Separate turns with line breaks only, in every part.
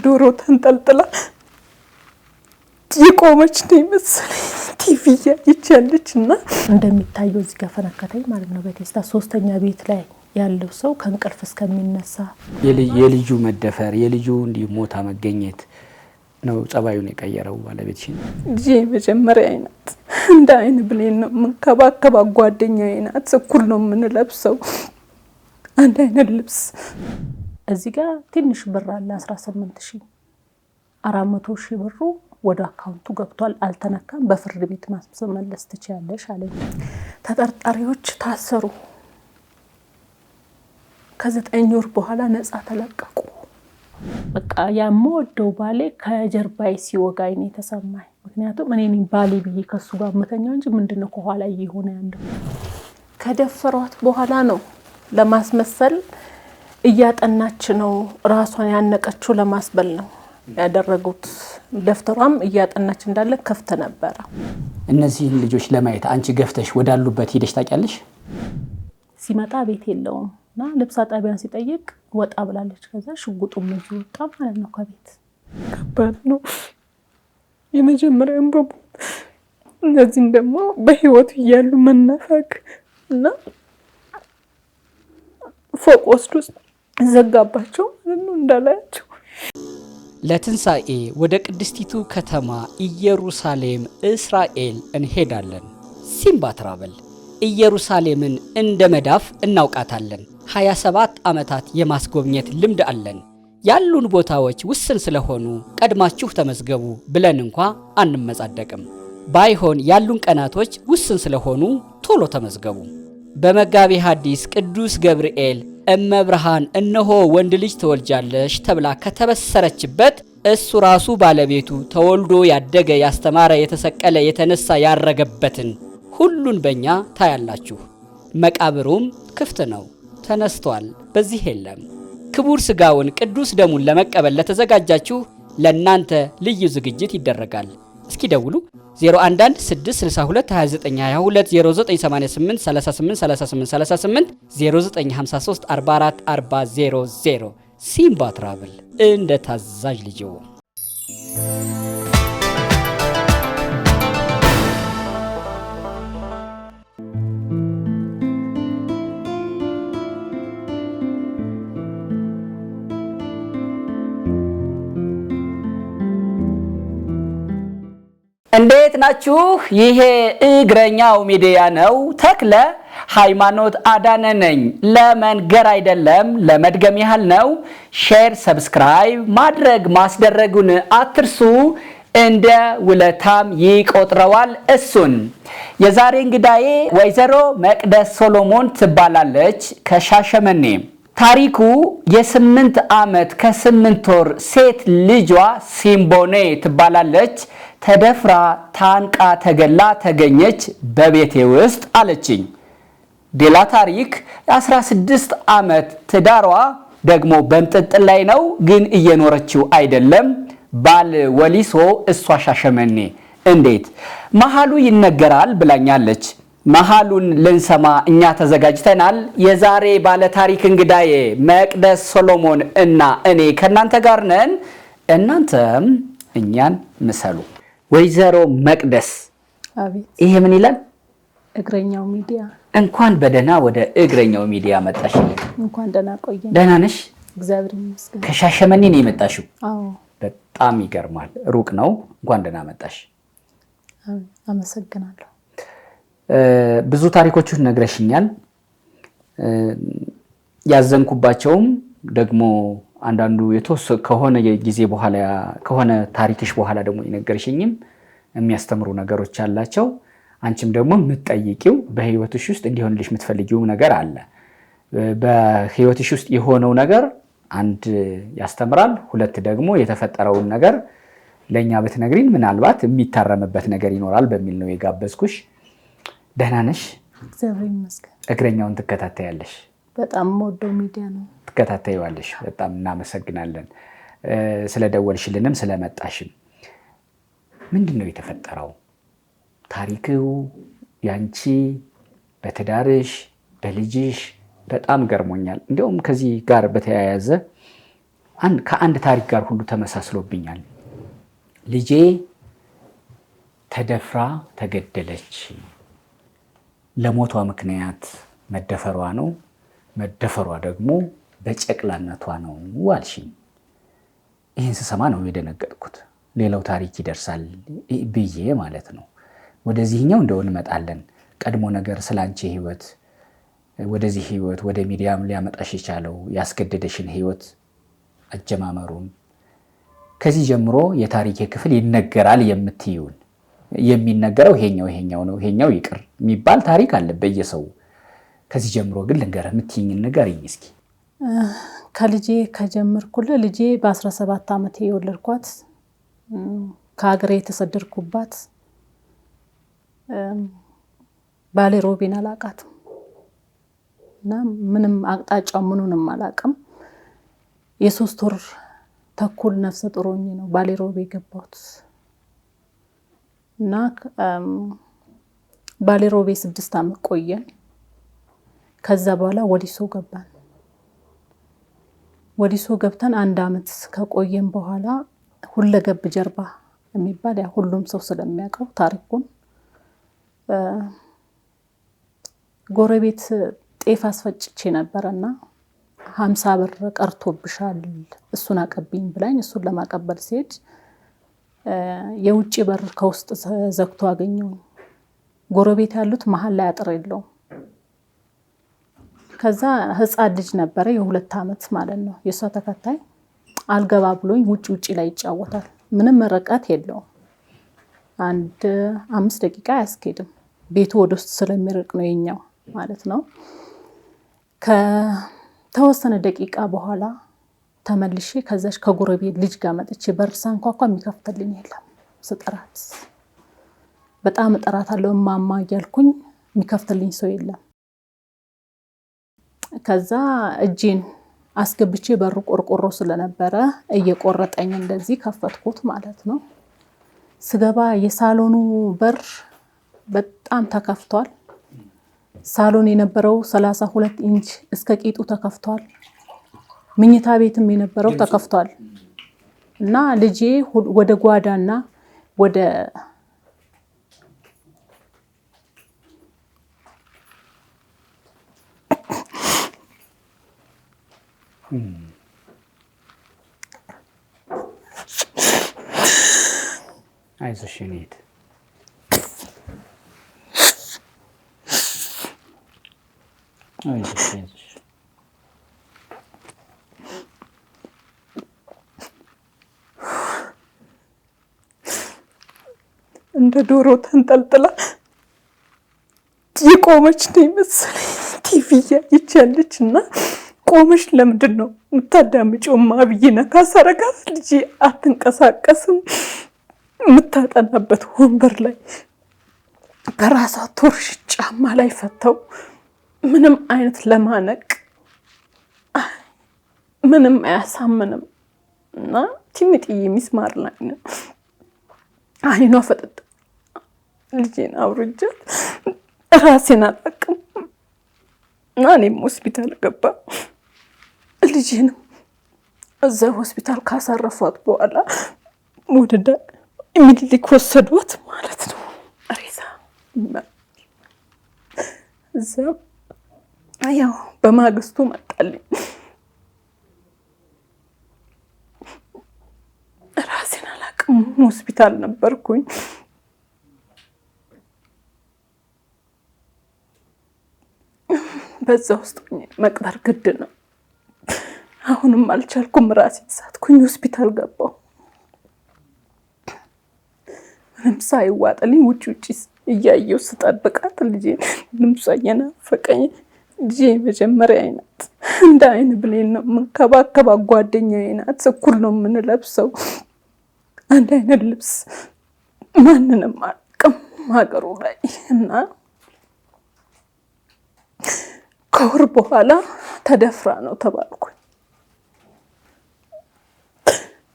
ዶሮ ተንጠልጥላ የቆመች ነው መሰለኝ ቲቪ ያያችና እንደሚታየው እዚህ ጋር ፈነከተኝ ማለት ነው። በቴስታ ሶስተኛ ቤት ላይ ያለው ሰው ከንቅልፍ እስከሚነሳ
የልጁ መደፈር የልጁ እንዲሞታ መገኘት ነው ጸባዩን የቀየረው ባለቤትሽ።
ልጄ መጀመሪያ አይናት እንደ አይን ብሌን ነው መንከባከባ ጓደኛዬ ናት። እኩል ነው የምንለብሰው አንድ አይነት ልብስ። እዚህ ጋር ትንሽ ብር አለ 18400 ብሩ ወደ አካውንቱ ገብቷል፣ አልተነካም። በፍርድ ቤት ማስመለስ ትችያለሽ አለኝ። ተጠርጣሪዎች ታሰሩ። ከ9 ወር በኋላ ነፃ ተለቀቁ። በቃ ያመወደው ባሌ ከጀርባዬ ሲወጋኝ ነው የተሰማኝ። ምክንያቱም እኔ ባሌ ብዬ ከሱ ጋር መተኛው እንጂ ምንድነው ከኋላ እየሆነ ያለው። ከደፈሯት በኋላ ነው ለማስመሰል እያጠናች ነው ራሷን ያነቀችው ለማስበል ነው ያደረጉት። ደፍተሯም እያጠናች እንዳለ ከፍተ ነበር።
እነዚህ ልጆች ለማየት አንቺ ገፍተሽ ወዳሉበት ሄደሽ ታውቂያለሽ?
ሲመጣ ቤት የለውም እና ልብስ አጣቢያን ሲጠይቅ ወጣ ብላለች። ከዛ ሽጉጡም ይዞ ወጣ ማለት ነው ከቤት። ከባድ ነው የመጀመሪያውን በቡ። እነዚህም ደግሞ በህይወት እያሉ መናፈቅ እና ፎቅ ወስዶ ዘጋባቸው ማለት ነው እንዳላያቸው።
ለትንሳኤ ወደ ቅድስቲቱ ከተማ ኢየሩሳሌም እስራኤል እንሄዳለን። ሲምባ ትራቨል ኢየሩሳሌምን እንደ መዳፍ እናውቃታለን። 27 ዓመታት የማስጎብኘት ልምድ አለን። ያሉን ቦታዎች ውስን ስለሆኑ ቀድማችሁ ተመዝገቡ ብለን እንኳ አንመጻደቅም። ባይሆን ያሉን ቀናቶች ውስን ስለሆኑ ቶሎ ተመዝገቡ። በመጋቤ ሐዲስ ቅዱስ ገብርኤል እመብርሃን እነሆ ወንድ ልጅ ትወልጃለሽ ተብላ ከተበሰረችበት እሱ ራሱ ባለቤቱ ተወልዶ ያደገ ያስተማረ የተሰቀለ የተነሳ ያረገበትን ሁሉን በእኛ ታያላችሁ። መቃብሩም ክፍት ነው፣ ተነስቷል፣ በዚህ የለም። ክቡር ሥጋውን ቅዱስ ደሙን ለመቀበል ለተዘጋጃችሁ ለእናንተ ልዩ ዝግጅት ይደረጋል። እስኪ ደውሉ 011622220988383838 0953444000 ሲምባ ትራቭል እንደ ታዛዥ ልጅዎ። እንዴት ናችሁ? ይሄ እግረኛው ሚዲያ ነው። ተክለ ሃይማኖት አዳነ ነኝ። ለመንገር አይደለም ለመድገም ያህል ነው። ሼር፣ ሰብስክራይብ ማድረግ ማስደረጉን አትርሱ። እንደ ውለታም ይቆጥረዋል እሱን። የዛሬ እንግዳዬ ወይዘሮ መቅደስ ሶሎሞን ትባላለች ከሻሸመኔ። ታሪኩ የ8 ዓመት ከ8 ወር ሴት ልጇ ሲምቦኔ ትባላለች። ተደፍራ ታንቃ ተገላ ተገኘች በቤቴ ውስጥ አለችኝ። ሌላ ታሪክ የ16 ዓመት ትዳሯ ደግሞ በእንጥልጥል ላይ ነው፣ ግን እየኖረችው አይደለም። ባል ወሊሶ፣ እሷ ሻሸመኔ። እንዴት መሃሉ ይነገራል ብላኛለች። መሃሉን ልንሰማ እኛ ተዘጋጅተናል። የዛሬ ባለ ታሪክ እንግዳዬ መቅደስ ሶሎሞን እና እኔ ከናንተ ጋር ነን። እናንተም እኛን ምሰሉ። ወይዘሮ መቅደስ፣
አቤት።
ይሄ ምን ይላል?
እግረኛው ሚዲያ።
እንኳን በደህና ወደ እግረኛው ሚዲያ መጣሽ።
እንኳን ደህና ቆየኝ።
ደህና ነሽ?
እግዚአብሔር ይመስገን።
ከሻሸመኔ ነው የመጣሽው?
አዎ።
በጣም ይገርማል። ሩቅ ነው። እንኳን ደህና መጣሽ።
አመሰግናለሁ።
ብዙ ታሪኮችን ነግረሽኛል። ያዘንኩባቸውም ደግሞ አንዳንዱ ከሆነ ጊዜ በኋላ ከሆነ ታሪክሽ በኋላ ደግሞ የነገርሽኝም የሚያስተምሩ ነገሮች አላቸው። አንቺም ደግሞ የምትጠይቂው በህይወትሽ ውስጥ እንዲሆንልሽ የምትፈልጊው ነገር አለ። በህይወትሽ ውስጥ የሆነው ነገር አንድ ያስተምራል፣ ሁለት ደግሞ የተፈጠረውን ነገር ለኛ ብትነግሪን ምናልባት የሚታረምበት ነገር ይኖራል በሚል ነው የጋበዝኩሽ። ደህና ነሽ?
እግዚአብሔር ይመስገን።
እግረኛውን ትከታተያለሽ?
በጣም ወደው ሚዲያ ነው።
ትከታተይዋለሽ። በጣም እናመሰግናለን ስለደወልሽልንም ስለመጣሽም። ምንድነው የተፈጠረው? ታሪኩ ያንቺ በትዳርሽ በልጅሽ በጣም ገርሞኛል። እንዲያውም ከዚህ ጋር በተያያዘ ከአንድ ታሪክ ጋር ሁሉ ተመሳስሎብኛል። ልጄ ተደፍራ ተገደለች። ለሞቷ ምክንያት መደፈሯ ነው። መደፈሯ ደግሞ በጨቅላነቷ ነው አልሽኝ። ይህን ስሰማ ነው የደነገጥኩት። ሌላው ታሪክ ይደርሳል ብዬ ማለት ነው። ወደዚህኛው እንደው እንመጣለን። ቀድሞ ነገር ስላንቺ ህይወት፣ ወደዚህ ህይወት ወደ ሚዲያም ሊያመጣሽ የቻለው ያስገደደሽን ህይወት አጀማመሩን፣ ከዚህ ጀምሮ የታሪክ ክፍል ይነገራል የምትይውን የሚነገረው ይሄኛው ነው ይሄኛው ይቅር የሚባል ታሪክ አለ በየሰው። ከዚህ ጀምሮ ግን ልንገርህ የምትይኝን ንገሪኝ እስኪ።
ከልጄ ከጀመርኩልህ ልጄ በ17 ዓመት የወለድኳት ከሀገሬ የተሰደድኩባት ባሌ ሮቤን አላውቃትም እና ምንም አቅጣጫ ምኑንም አላውቅም። የ3 ወር ተኩል ነፍሰ ጡር ሆኜ ነው ባሌ ሮቤ የገባሁት እና ባሌ ሮቤ 6 ዓመት ቆየን። ከዛ በኋላ ወሊሶ ገባን። ወሊሶ ገብተን 1 ዓመት ከቆየን በኋላ ሁለገብ ጀርባ የሚባል ያ ሁሉም ሰው ስለሚያውቀው ታሪኩን ጎረቤት ጤፍ አስፈጭቼ ነበርና 50 ብር ቀርቶብሻል እሱን አቀብኝ ብላኝ እሱን ለማቀበል ሲሄድ የውጭ በር ከውስጥ ዘግቶ አገኘው። ጎረቤት ያሉት መሀል ላይ አጥር የለውም። ከዛ ህፃን ልጅ ነበረ የ2 ዓመት ማለት ነው የሷ ተከታይ አልገባ ብሎኝ ውጪ ላይ ይጫወታል። ምንም ርቀት የለውም። 5 ደቂቃ አያስኬድም። ቤቱ ወደ ውስጥ ስለሚርቅ ነው የኛው ማለት ነው። ከተወሰነ ደቂቃ በኋላ ተመልሼ ከዛች ከጎረቤት ልጅ ጋር መጥቼ በር ሳንኳኳ የሚከፍትልኝ የለም። ስጠራት በጣም እጠራታለሁ እማማ እያልኩኝ የሚከፍትልኝ ሰው የለም። ከዛ እጄን አስገብቼ በሩ ቆርቆሮ ስለነበረ እየቆረጠኝ እንደዚህ ከፈትኩት ማለት ነው። ስገባ የሳሎኑ በር በጣም ተከፍቷል። ሳሎን የነበረው 32 ኢንች እስከ ቂጡ ተከፍቷል። ምኝታ ቤትም የነበረው ተከፍቷል እና ልጄ ወደ ጓዳና ወደ
አይዞሽ እኔት አይዞሽ
እንደ ዶሮ ተንጠልጥላ የቆመች ነው መሰለኝ። ቲቪ እያየች ያለች እና ቆመሽ ለምንድን ነው የምታዳምጪውማ ብዬ ነካ ሳረጋት ልጄ አትንቀሳቀስም። የምታጠናበት ወንበር ላይ በራሷ ቶርሽ ጫማ ላይ ፈተው ምንም አይነት ለማነቅ ምንም አያሳምንም እና ትንጥዬ ሚስማር ላይ ነው አይኗ ፈጠጥ። ልጄን አውርጃት ራሴን አላውቅም እና እኔም ሆስፒታል ገባ። ልጄንም እዛ ሆስፒታል ካሳረፏት በኋላ ወደ ሚኒሊክ ወሰዷት ማለት ነው። ሬሳ እዛ ያው በማግስቱ መጣልኝ። ራሴን አላውቅም። ሆስፒታል ነበርኩኝ። በዛ ውስጥ መቅበር ግድ ነው። አሁንም አልቻልኩም። ራሴን ሳትኩኝ። ሆስፒታል ገባሁ። ምንም ሳይዋጥልኝ ውጪ እያየሁ ስጠብቃት ልጄ ልምሷ እየናፈቀኝ ልጄ መጀመሪያ አይናት እንደ አይን ብሌን ነው የምንከባከባት። ጓደኛዬ ናት። እኩል ነው የምንለብሰው አንድ አይነት ልብስ። ማንንም አላውቅም ሀገሩ ላይ እና ከወር በኋላ ተደፍራ ነው ተባልኩኝ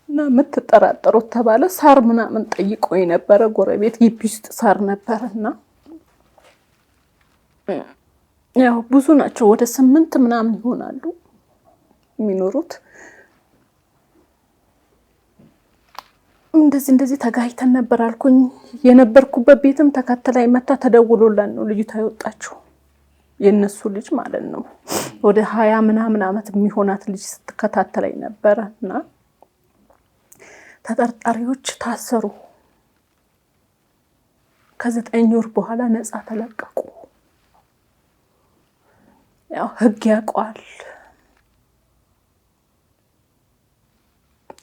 እና የምትጠራጠሩት ተባለ። ሳር ምናምን ጠይቆ የነበረ ጎረቤት ግቢ ውስጥ ሳር ነበርና ያው ብዙ ናቸው ወደ 8 ምናምን ይሆናሉ የሚኖሩት። እንደዚህ ተጋይተን ነበር አልኩኝ። የነበርኩበት ቤትም ተከተላይ መታ ተደውሎላን ነው ልጅቷ የወጣችው። የነሱ ልጅ ማለት ነው። ወደ 20 ምናምን ዓመት የሚሆናት ልጅ ስትከታተለኝ ነበርና ተጠርጣሪዎች ታሰሩ። ከ9 ወር በኋላ ነፃ ተለቀቁ። ያው ህግ ያውቀዋል።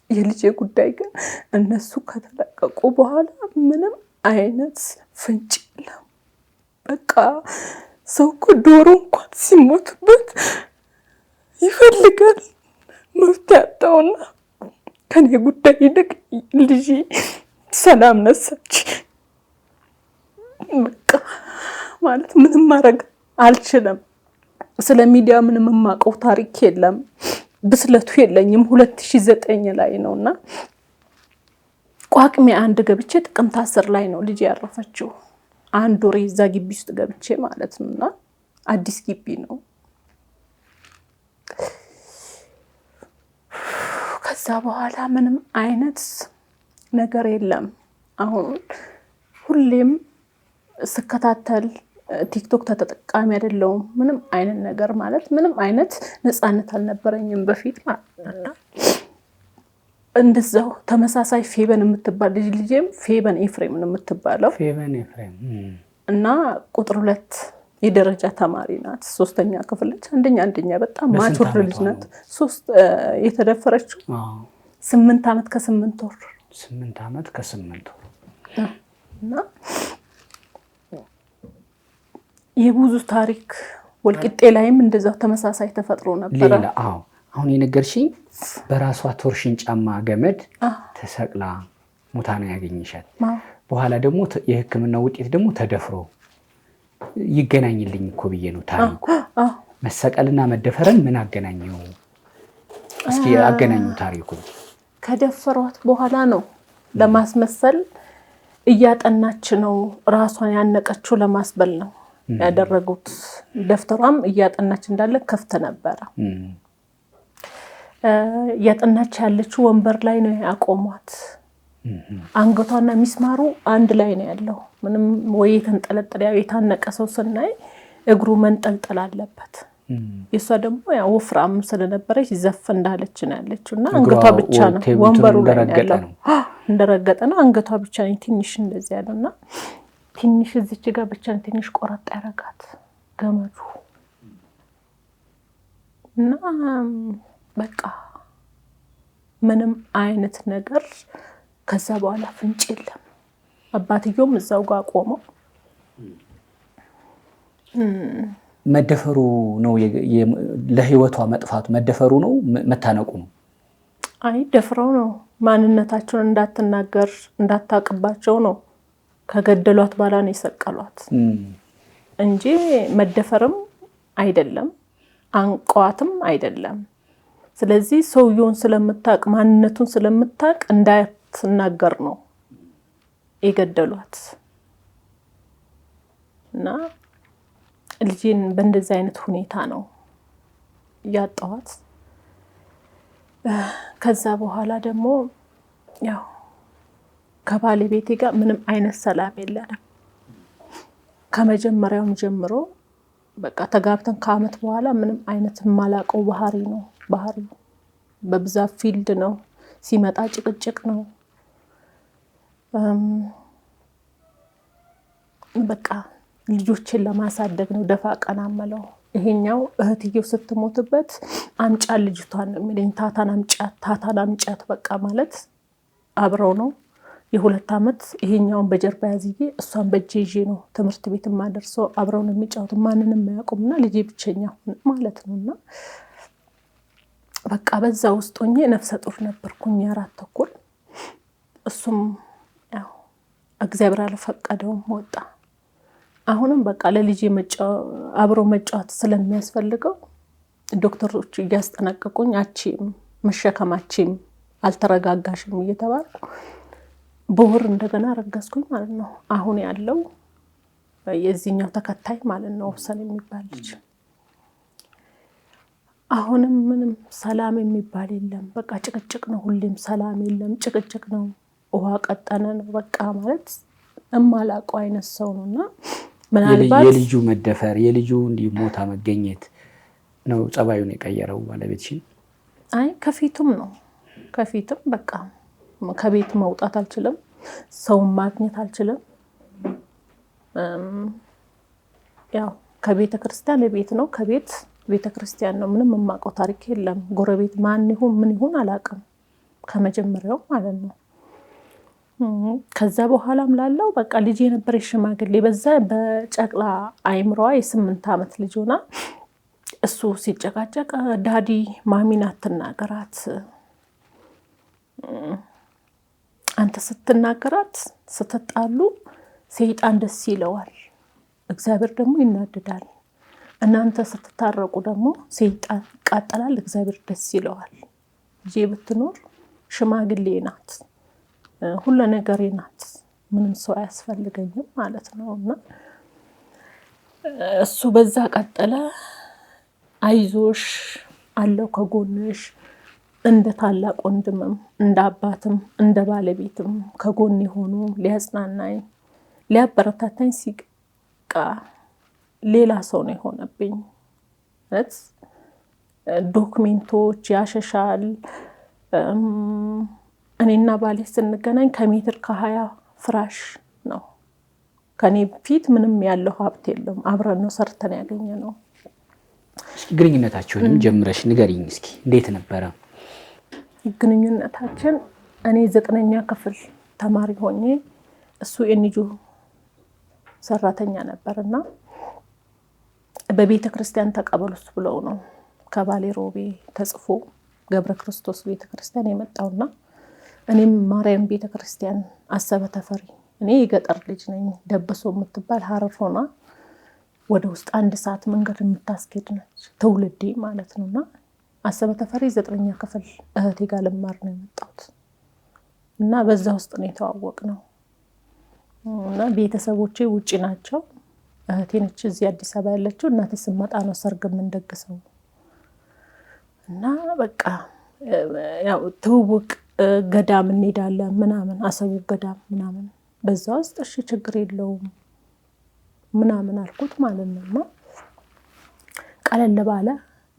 የልጄ ጉዳይ ግን እነሱ ከተለቀቁ በኋላ ምንም አይነት ፍንጭ የለም። በቃ ሰው እኮ ዶሮ እንኳን ሲሞትበት ይፈልጋል መብት ያጣውና ከኔ ጉዳይ ይልቅ ልጄ ሰላም ነሳች። በቃ ማለት ምንም ማድረግ አልችልም። ስለ ሚዲያ ምንም የማውቀው ታሪክ የለም። ብስለቱ የለኝም። 2009 ላይ ነውና ቋቅሜ 1 ገብቼ ጥቅምት 10 ላይ ነው ልጅ ያረፈችው። 1 ወር እዛ ግቢ ውስጥ ገብቼ ማለት ነውና አዲስ ግቢ ነው። ከዛ በኋላ ምንም አይነት ነገር የለም። አሁን ሁሌም ስከታተል ቲክቶክ ተጠቃሚ አይደለሁም። ምንም አይነት ነገር ማለት ምንም አይነት ነፃነት አልነበረኝም በፊት ማለት ነው። እንደዛው ተመሳሳይ ፌበን የምትባል ልጄም ፌበን ኤፍሬም ነው የምትባለው።
ፌበን ኤፍሬም
እና ቁጥር 2 የደረጃ ተማሪ ናት። 3ኛ ክፍል ልጅ አንደኛ በጣም ማቹር ልጅ ናት። 3 የተደፈረችው 8 ዓመት ከ8 ወር
8 ዓመት ከ8 ወር
እና የብዙ ታሪክ ወልቂጤ ላይም እንደዛው ተመሳሳይ ተፈጥሮ ነበር።
ሌላ አሁን የነገርሽኝ በራሷ ቶርሽን ጫማ ገመድ ተሰቅላ ሙታና ያገኝሻል። በኋላ ደግሞ የሕክምና ውጤት ደግሞ ተደፍሮ ይገናኝልኝ እኮ ብዬ ነው ታሪኩ። መሰቀልና መደፈረን ምን አገናኘው? እስኪ አገናኙ ታሪኩ።
ከደፈሯት በኋላ ነው ለማስመሰል እያጠናች ነው ራሷን ያነቀችው ለማስበል ነው ያደረጉት። ደፍተሯም እያጠናች እንዳለ ከፍተ ነበረ። እያጠናች ያለችው ወንበር ላይ ነው ያቆሟት። አንገቷና ሚስማሩ አንድ ላይ ነው ያለው። ምንም ወይ ተንጠለጠለ። ያው የታነቀ ሰው ስናይ እግሩ መንጠልጠል አለበት። የሷ ደግሞ ያው ወፍራም ስለነበረች ዘፍ እንዳለች ነው ያለችውና አንገቷ ብቻ ነው ወንበሩ ላይ ያለው። እንደረገጠ ነው አንገቷ ብቻ ነው ትንሽ እንደዚህ ያለውና ትንሽ እዚች ጋር ብቻ ትንሽ ቆረጥ ያረጋት ገመዱ እና በቃ ምንም አይነት ነገር ከዛ በኋላ ፍንጭ የለም። አባትየውም እዛው ጋር ቆመው
መደፈሩ ነው ለህይወቷ መጥፋቱ መደፈሩ ነው መታነቁ ነው?
አይ ደፍረው ነው ማንነታቸውን እንዳትናገር እንዳታቀባቸው ነው ከገደሏት በኋላ ነው የሰቀሏት እንጂ መደፈርም አይደለም አንቋትም አይደለም። ስለዚህ ሰውየውን ስለምታቅ ማንነቱን ስለምታቅ እንዳትናገር ነው የገደሏት። እና ልጄን በእንደዚህ አይነት ሁኔታ ነው ያጣዋት። ከዛ በኋላ ደግሞ ያው ከባለቤቴ ጋር ምንም አይነት ሰላም የለንም። ከመጀመሪያውም ጀምሮ በቃ ተጋብተን ከአመት በኋላ ምንም አይነት የማላውቀው ባህሪው በብዛት ፊልድ ነው ሲመጣ ጭቅጭቅ ነው። በቃ ልጆችን ለማሳደግ ነው ደፋ ቀና መለው። ይሄኛው እህትየው ስትሞትበት አምጫ ልጅቷን ነው የሚለኝ። ታታን አምጫት በቃ ማለት አብረው ነው የ2 ዓመት ይሄኛውን በጀርባ ያዝዬ እሷን በእጄ ይዤ ነው ትምህርት ቤት ማደርሰው። አብረው ነው የሚጫወቱ ማንንም ማያውቁምና ልጄ ብቸኛ ማለት ነውና በቃ በዛ ውስጥ ሆኜ ነፍሰ ጡር ነበርኩኝ 4 ተኩል። እሱም ያው እግዚአብሔር አልፈቀደውም ወጣ። አሁንም በቃ ለልጄ አብሮ መጫወት ስለሚያስፈልገው ዶክተሮች እያስጠነቀቁኝ አቺም መሸከማቺም አልተረጋጋሽም እየተባልኩ በወር እንደገና ረጋስኩኝ ማለት ነው። አሁን ያለው የዚህኛው ተከታይ ማለት ነው ወሰን የሚባል ልጅ። አሁንም ምንም ሰላም የሚባል የለም። በቃ ጭቅጭቅ ነው። ሁሌም ሰላም የለም፣ ጭቅጭቅ ነው። ውሃ ቀጠነ ነው በቃ ማለት እማላውቀው አይነት ሰው ነውና ምናልባት
የልጁ መደፈር የልጁ እንዲህ ሞታ መገኘት ነው ጸባዩን የቀየረው ባለቤትሽን?
አይ ከፊቱም ነው ከፊቱም በቃ ከቤት መውጣት አልችልም፣ ሰው ማግኘት አልችልም። ያው ከቤተ ክርስቲያን ለቤት ነው፣ ከቤት ቤተ ክርስቲያን ነው። ምንም የማውቀው ታሪክ የለም። ጎረቤት ማን ይሁን ምን ይሁን አላውቅም ከመጀመሪያው ማለት ነው። ከዛ በኋላም ላለው በቃ ልጅ የነበረ ሽማግሌ በዛ በጨቅላ አይምሮዋ የ8 ዓመት ልጅ ሆና እሱ ሲጨቃጨቅ ዳዲ ማሚን አትናገራት፣ አንተ ስትናገራት ስትጣሉ ሰይጣን ደስ ይለዋል፣ እግዚአብሔር ደግሞ ይናደዳል። እናንተ ስትታረቁ ደግሞ ሰይጣን ይቃጠላል፣ እግዚአብሔር ደስ ይለዋል። ልጄ ብትኖር ሽማግሌ ናት፣ ሁሉ ነገሬ ናት፣ ምንም ሰው አያስፈልገኝም ማለት ነው። እና እሱ በዛ ቀጠለ። አይዞሽ አለው ከጎንሽ፣ እንደ ታላቅ ወንድምም እንደ አባትም እንደ ባለቤትም ከጎን ሆኖ ሊያጽናናኝ ሊያበረታታኝ ሲቃ ሌላ ሰው ነው የሆነብኝ። ማለት ዶክሜንቶች ያሸሻል። እኔና ባሌ ስንገናኝ ከሜትር ከ20 ፍራሽ ነው። ከኔ ፊት ምንም ያለው ሀብት የለም። አብረን ነው ሰርተን ያገኘ ነው።
ግንኙነታችሁንም ጀምረሽ ንገሪኝ እስኪ እንዴት ነበረ?
ግንኙነታችን እኔ 9ኛ ክፍል ተማሪ ሆኜ እሱ ኤንጂኦ ሰራተኛ ነበርና በቤተ ክርስቲያን ተቀበሉስ ብለው ነው ከባሌ ሮቤ ተጽፎ ገብረ ክርስቶስ ቤተ ክርስቲያን የመጣውና እኔም ማርያም ቤተ ክርስቲያን አሰበ ተፈሪ፣ እኔ የገጠር ልጅ ነኝ። ደበሶ የምትባል ሀረር ሆና ወደ ውስጥ 1 ሰዓት መንገድ የምታስኬድ ነች ትውልዴ ማለት ነውና አሰበ ተፈሪ 9ኛ ክፍል እህቴ ጋር ልማር ነው የመጣሁት እና በዛ ውስጥ ነው የተዋወቅነው። እና ቤተሰቦቼ ውጪ ናቸው። እህቴ ነች እዚህ አዲስ አበባ ያለችው። እናቴ ስመጣ ነው ሰርግ የምንደግሰው። እና በቃ ያው ትውውቅ ገዳም እንሄዳለን ምናምን፣ አሰቡ ገዳም ምናምን። በዛ ውስጥ እሺ ችግር የለውም ምናምን አልኩት ማለት ነው። ቀለል ባለ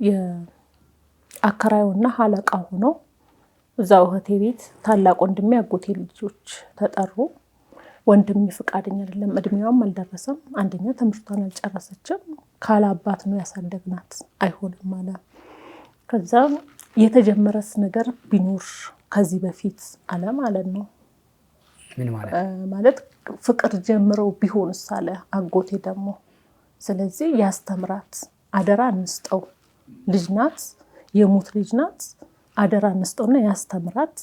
የአከራዩና ሀለቃ ሆኖ እዛው እህቴ ቤት ታላቅ ወንድሜ አጎቴ ልጆች ተጠሩ። ወንድሜ ፍቃደኛ አይደለም፣ እድሜዋም አልደረሰም። አንደኛ ትምህርቷን አልጨረሰችም፣ ካላባት ነው ያሳደግናት፣ አይሆንም ማለት። ከዛ የተጀመረስ ነገር ቢኖር ከዚህ በፊት አለ ማለት ነው።
ምን ማለት?
ማለት ፍቅር ጀምረው ቢሆንስ አለ አጎቴ ደግሞ። ስለዚህ ያስተምራት፣ አደራ እንስጠው፣ ልጅ ናት፣ የሙት ልጅ ናት፣ አደራ እንስጠውና ያስተምራት፣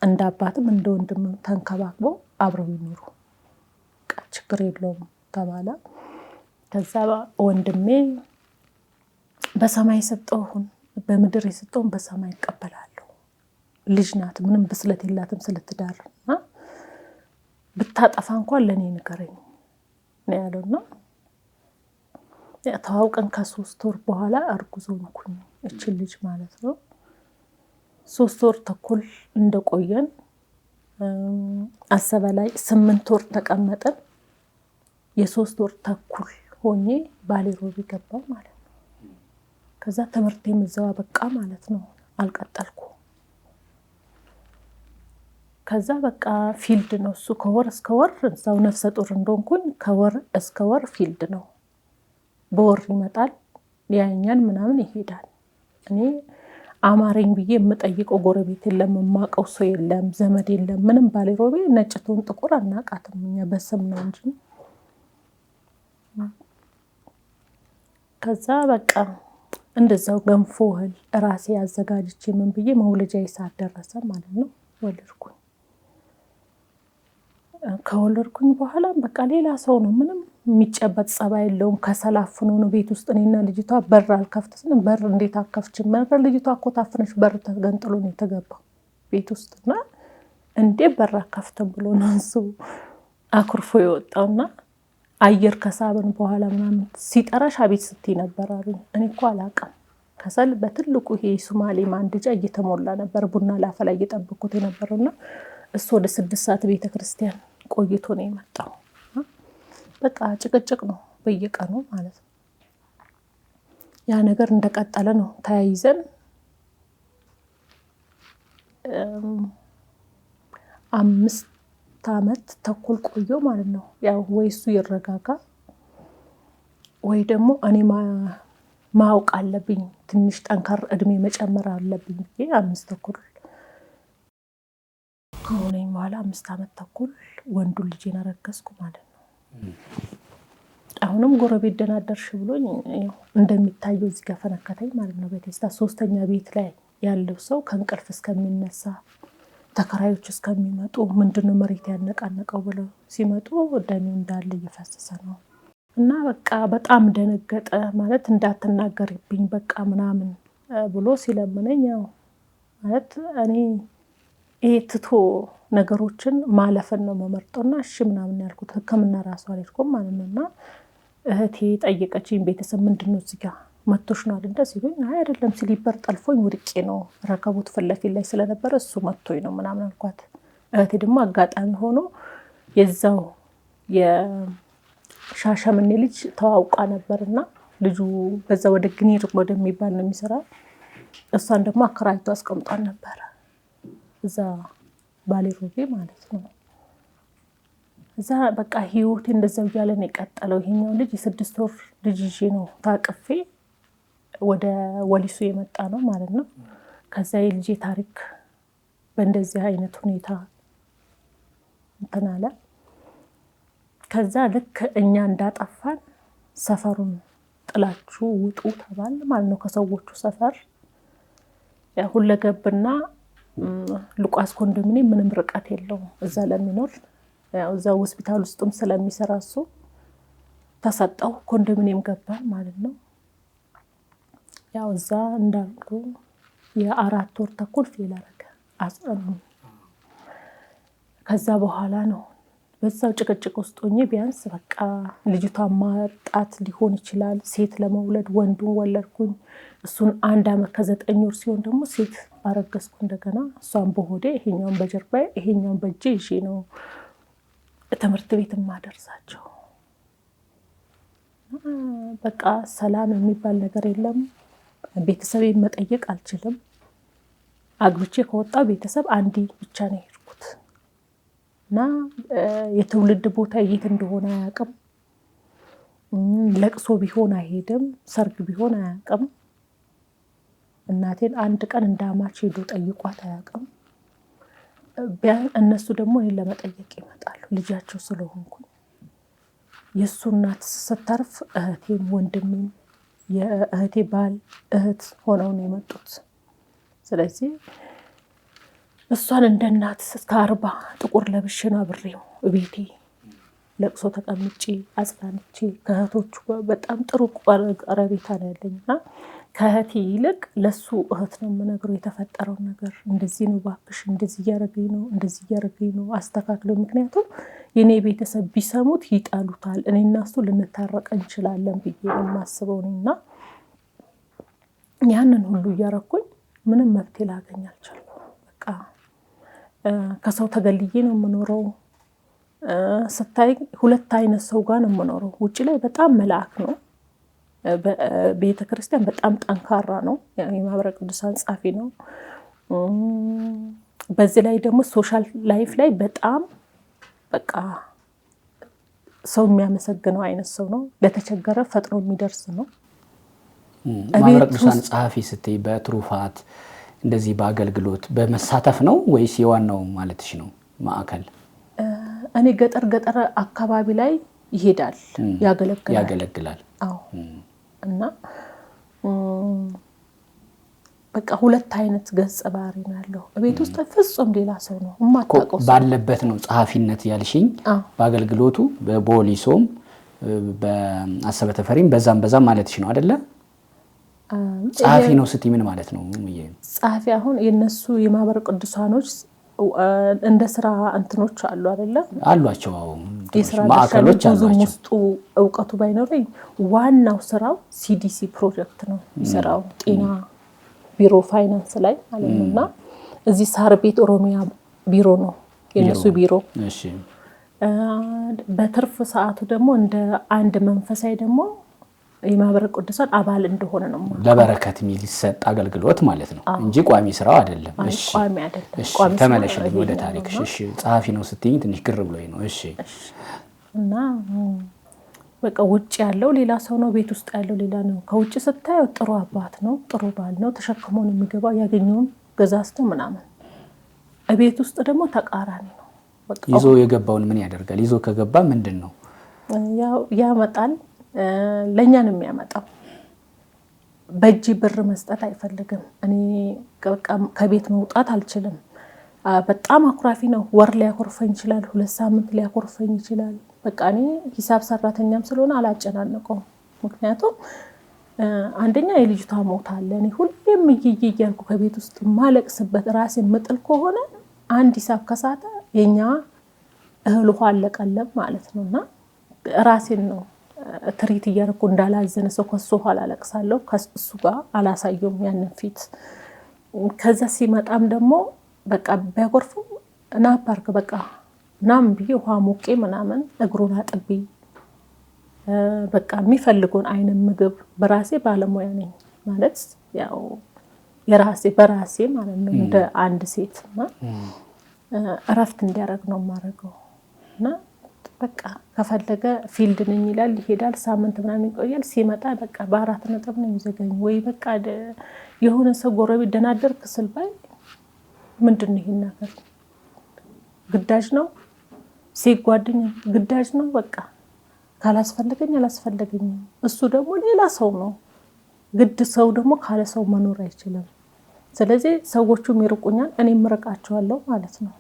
እንደ አባትም እንደ ወንድምም ተንከባክበው አብረው ይኖሩ፣ ችግር የለውም ተባለ። ከዛ ወንድሜ በሰማይ የሰጠውን በምድር የሰጠውን በሰማይ ይቀበላለሁ፣ ልጅ ናት፣ ምንም ብስለት የላትም ስለትዳርና ብታጠፋ እንኳን ለኔ ንገረኝ ነው ያለውና ተዋውቀን ከ3 ወር በኋላ እርጉዝ ሆንኩኝ፣ እቺ ልጅ ማለት ነው። 3 ወር ተኩል እንደቆየን አሰበ ላይ 8 ወር ተቀመጠን። የ3 ወር ተኩል ሆኜ ባሌ ሮቤ ገባ ማለት ነው። ከዛ ትምህርቴም እዛው በቃ ማለት ነው፣ አልቀጠልኩ። ከዛ በቃ ፊልድ ነው እሱ፣ ከወር እስከ ወር እዛው ነፍሰ ጡር እንደሆንኩኝ ከወር እስከ ወር ፊልድ ነው። በወር ይመጣል ያኛን ምናምን ይሄዳል። እኔ አማረኝ ብዬ የምጠይቀው ጎረቤት የለም፣ የማውቀው ሰው የለም፣ ዘመድ የለም፣ ምንም። ባሌ ሮቤ ነጭቱን ጥቁር አናውቃትም እኛ በስም ነው እንጂ። ከዛ በቃ እንደዛው ገንፎ እህል ራሴ አዘጋጅቼ ምን ብዬ መውለጃዬ ሰዓት ደረሰ ማለት ነው። ወለድኩኝ። ከወለድኩኝ በኋላ በቃ ሌላ ሰው ነው፣ ምንም የሚጨበጥ ጸባይ የለውም። ከሰላፍኖ ነው ቤት ውስጥ እኔና ልጅቷ በር አልከፍት ስን በር እንዴት አከፍችም ነበር። ልጅቷ እኮ ታፍነሽ በር ተገንጥሎ ነው የተገባው ቤት ውስጥና እንዴ በር አከፍትም ብሎ ነው እሱ አኩርፎ የወጣውና አየር ከሳብን በኋላ ምናምን ሲጠራሽ አቤት ስትይ ነበር አሉኝ። እኔ እኮ አላውቅም። ከሰል በትልቁ ይሄ ሶማሌ ማንደጃ እየተሞላ ነበር ቡና ላፈላ እየጠበኩት የነበረውና እሱ ወደ 6 ሰዓት ቤተክርስቲያን ቆይቶ ነው የመጣው። በቃ ጭቅጭቅ ነው በየቀኑ ማለት ነው። ያ ነገር እንደቀጠለ ነው። ተያይዘን 5 ዓመት ተኩል ቆየው ማለት ነው። ያው ወይ እሱ ይረጋጋ ወይ ደግሞ እኔ ማወቅ አለብኝ፣ ትንሽ ጠንካራ እድሜ መጨመር አለብኝ ብዬ 5 ተኩል ከሆነኝ በኋላ 5 ዓመት ተኩል ወንዱን ልጄን አረገዝኩ ማለት ነው። አሁንም ጎረቤት ደህና አደርሽ ብሎኝ እንደሚታየው እዚህ ጋር ፈነከተኝ ማለት ነው በቴስታ። 3ኛ ቤት ላይ ያለው ሰው ከእንቅልፍ እስከሚነሳ ተከራዮች እስከሚመጡ ምንድነው መሬት ያነቃነቀው ብለው ሲመጡ ደሜ እንዳለ እየፈሰሰ ነው። እና በቃ በጣም ደነገጠ ማለት እንዳትናገርብኝ በቃ ምናምን ብሎ ሲለምነኝ ያው ማለት እኔ ትቶ ነገሮችን ማለፈን ነው መመርጦና እሺ ምናምን ያልኩት። ህክምና ራሱ አልሄድኩም ማለት ነውና እህቴ ጠየቀችኝ፣ ቤተሰብ ምንድነው እዚህ ጋር መቶሽ ነው አይደል ሲሉኝ፣ አይ አይደለም ስሊፐር ጠልፎኝ ወድቄ ነው ረከቡት ፊት ለፊት ላይ ስለነበረ እሱ መቶኝ ነው ምናምን አልኳት። እህቴ ደግሞ አጋጣሚ ሆኖ የዛው የሻሸመኔ ልጅ ተዋውቃ ነበርና ልጁ በዛ ወደ ግኒር ወደሚባል ነው የሚሰራው። እሷን ደግሞ አከራይቶ አስቀምጧን ነበር እዛ ባሌሮቤ ማለት ነው። እዛ በቃ ህይወቴ እንደዛው እያለ ነው የቀጠለው። ይሄኛው ልጅ የ6 ወር ልጅ ይዤ ነው ታቅፌ ወደ ወሊሶ የመጣ ነው ማለት ነው። ከዛ የልጄ ታሪክ በእንደዚህ አይነት ሁኔታ እንትን አለ። ከዛ ልክ እኛ እንዳጠፋን ሰፈሩን ጥላችሁ ውጡ ተባል ማለት ነው ከሰዎቹ ሰፈር። ሁለገብና ሉቃስ ኮንዶሚኒየም ምንም ርቀት የለውም እዛ ለሚኖር ያው እዛ ሆስፒታል ውስጥም ስለሚሰራ እሱ ተሰጠው። ኮንዶሚኒየም ገባን ማለት ነው። ያው እዛ እንዳልኩ የ4 ወር ተኩል ፌል አደረገ አስጠኑ። ከዛ በኋላ ነው በዛው ጭቅጭቅ ውስጥ ሆኜ ቢያንስ በቃ ልጅቷ ማጣት ሊሆን ይችላል ሴት ለመውለድ ወንዱን ወለድኩኝ። እሱን 1 ዓመት ከ9 ወር ሲሆን ደግሞ ሴት አረገዝኩ እንደገና። እሷን በሆዴ ይሄኛውን በጀርባዬ ይሄኛውን በእጄ ይዤ ነው ትምህርት ቤት ማደርሳቸው። በቃ ሰላም የሚባል ነገር የለም። ቤተሰቤን መጠየቅ አልችልም። አግብቼ ከወጣ ቤተሰብ አንዲ ብቻ ነው የሄድኩት እና የትውልድ ቦታ የት እንደሆነ አያውቅም። ለቅሶ ቢሆን አይሄድም፣ ሰርግ ቢሆን አያውቅም። እናቴን 1 ቀን እንዳማች ሄዶ ጠይቋት አያውቅም። ቢያንስ እነሱ ደግሞ እኔን ለመጠየቅ ይመጣሉ ልጃቸው ስለሆንኩ። የእሱ እናት ስትተርፍ እህቴም ወንድሜም የእህቴ ባል እህት ሆነው ነው የመጡት። ስለዚህ እሷን እንደ እናት እስከ 40 ጥቁር ለብሽና ብሬው ቤቴ ለቅሶ ተቀምጬ አጽናንቼ ከእህቶቹ በጣም ጥሩ ቀረቤታ ነው ያለኝና ከእህቴ ይልቅ ለሱ እህት ነው የምነግረው የተፈጠረው ነገር። እንደዚህ ነው ባክሽ፣ እንደዚህ እያደረገኝ ነው፣ እንደዚህ እያደረገኝ ነው አስተካክለው። ምክንያቱም የኔ ቤተሰብ ቢሰሙት ይጣሉታል፣ እኔና እሱ ልንታረቅ እንችላለን ብዬ ነው የማስበው ነውና ያንን ሁሉ እያረኩኝ ምንም መፍትሄ ላገኝ አልቻልኩም። በቃ ከሰው ተገልዬ ነው የምኖረው። ስታይ 2 አይነት ሰው ጋር ነው የምኖረው። ውጪ ላይ በጣም መልአክ ነው፣ ቤተክርስቲያን በጣም ጠንካራ ነው፣ የማህበረ ቅዱሳን ጻፊ ነው። በዚህ ላይ ደግሞ ሶሻል ላይፍ ላይ በጣም በቃ ሰው የሚያመሰግነው አይነት ሰው ነው። ለተቸገረ ፈጥኖ የሚደርስ ነው።
ማህበረ ቅዱሳን ጻፊ ስትይ በትሩፋት እንደዚህ በአገልግሎት በመሳተፍ ነው ወይስ የዋናው ማለትሽ ነው ማዕከል?
እኔ ገጠር አካባቢ ላይ ይሄዳል ያገለግላል። አዎ። እና በቃ 2 አይነት ገጽ ባህሪ ነው ያለው። ቤት ውስጥ ፍጹም ሌላ ሰው ነው የማታውቀው
ባለበት ነው ጸሐፊነት ያልሽኝ። በአገልግሎቱ በቦሊሶም በአሰበ ተፈሪም በዛም ማለትሽ ነው አይደለ? ጸሐፊ ነው ስትይ ምን ማለት ነው?
ጸሐፊ አሁን የነሱ የማህበረ ቅዱሳኖች እንደ ስራ እንትኖች አሉ አይደለ?
አሏቸው። ማዕከሎች አሏቸው።
ውስጡ እውቀቱ ባይኖረኝ ዋናው ስራው ሲዲሲ ፕሮጀክት ነው የሚሰራው፣ ጤና ቢሮ ፋይናንስ ላይ ማለት ነውና እዚህ ሳር ቤት ኦሮሚያ ቢሮ ነው የነሱ ቢሮ።
እሺ
በትርፍ ሰዓቱ ደግሞ እንደ አንድ መንፈሳዊ ደግሞ የማህበረ ቅዱሳን አባል እንደሆነ ነው ማለት
ለበረከት የሚሰጥ አገልግሎት ማለት ነው እንጂ ቋሚ ስራው አይደለም።
እሺ ቋሚ አይደለም።
እሺ ተመለሽልኝ ወደ ታሪክሽ። እሺ ጸሐፊ ነው ስትይኝ ትንሽ ግር ብሎኝ ነው። እሺ
እና በቃ ውጭ ያለው ሌላ ሰው ነው፣ ቤት ውስጥ ያለው ሌላ ነው። ከውጭ ስታየው ጥሩ አባት ነው፣ ጥሩ ባል ነው፣ ተሸክሞ ነው የሚገባው፣ ያገኘውን ገዛዝቶ ምናምን። ቤት ውስጥ ደግሞ ተቃራኒ ነው።
ይዞ የገባውን ምን ያደርጋል? ይዞ ከገባ ምንድን ነው
ያመጣል። ለእኛ ነው የሚያመጣው። በእጅ ብር መስጠት አይፈልግም። እኔ ከቤት መውጣት አልችልም። በጣም አኩራፊ ነው። ወር ሊያኮርፈኝ ይችላል፣ 2 ሳምንት ሊያኮርፈኝ ይችላል። በቃ እኔ ሂሳብ ሰራተኛም ስለሆነ አላጨናንቀውም። ምክንያቱም አንደኛ የልጅቷ ሞት አለ። እኔ ሁሌም እያልኩ ከቤት ውስጥ ማለቅስበት ራሴ ምጥል ከሆነ አንድ ሂሳብ ከሳተ የኛ እህል ውሃ አለቀለም ማለት ነው። እና ራሴን ነው ትሪት እያደረኩ እንዳላዘነ ሰው ከሱ ኋላ አለቅሳለሁ። ከሱ ጋር አላሳየውም ያንን ፊት። ከዛ ሲመጣም ደግሞ በቃ ቢያጎርፍም ና ፓርክ በቃ ናም ብዬ ውሃ ሞቄ ምናምን እግሩን አጥቤ በቃ የሚፈልገውን አይነት ምግብ በራሴ ባለሙያ ነኝ ማለት ያው የራሴ በራሴ ማለት ነው። እንደ አንድ ሴት እና እረፍት እንዲያደርግ ነው የማደርገው። እና በቃ ከፈለገ ፊልድ ነኝ ይላል፣ ይሄዳል፣ ሳምንት ምናምን ይቆያል። ሲመጣ በቃ በ4 ነጥብ ነው የሚዘጋኝ። ወይ በቃ የሆነ ሰው ጎረቤት ደህና አደርክ ስል ባይ ምንድን ነው ይሄን ነገር ግዳጅ ነው፣ ሴት ጓደኛ ግዳጅ ነው። በቃ ካላስፈለገኝ አላስፈለገኝም። እሱ ደግሞ ሌላ ሰው ነው። ግድ ሰው ደግሞ ካለ ሰው መኖር አይችልም። ስለዚህ ሰዎቹም ይርቁኛል፣ እኔም እርቃቸዋለሁ ማለት ነው።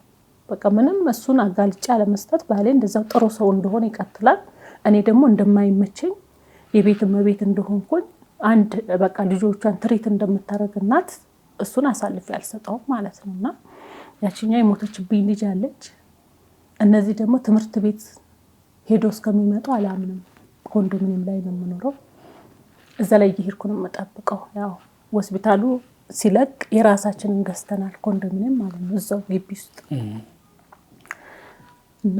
በቃ ምንም እሱን አጋልጫ ለመስጠት ባሌ እንደዛው ጥሩ ሰው እንደሆነ ይቀጥላል። እኔ ደግሞ እንደማይመቸኝ የቤት እመቤት እንደሆንኩኝ አንድ በቃ ልጆቿን ትሪት እንደምታደርግ እናት እሱን አሳልፌ አልሰጠውም ማለት ነው። እና ያቺኛው የሞተችብኝ ልጅ አለች። እነዚህ ደግሞ ትምህርት ቤት ሄዶ እስከሚመጡ አላምንም። ኮንዶሚኒየም ላይ ነው የምኖረው። እዛ ላይ እየሄድኩ ነው የምጠብቀው። ያው ሆስፒታሉ ሲለቅ የራሳችንን ገዝተናል፣ ኮንዶሚኒየም ማለት ነው እዛው ግቢ ውስጥ። እና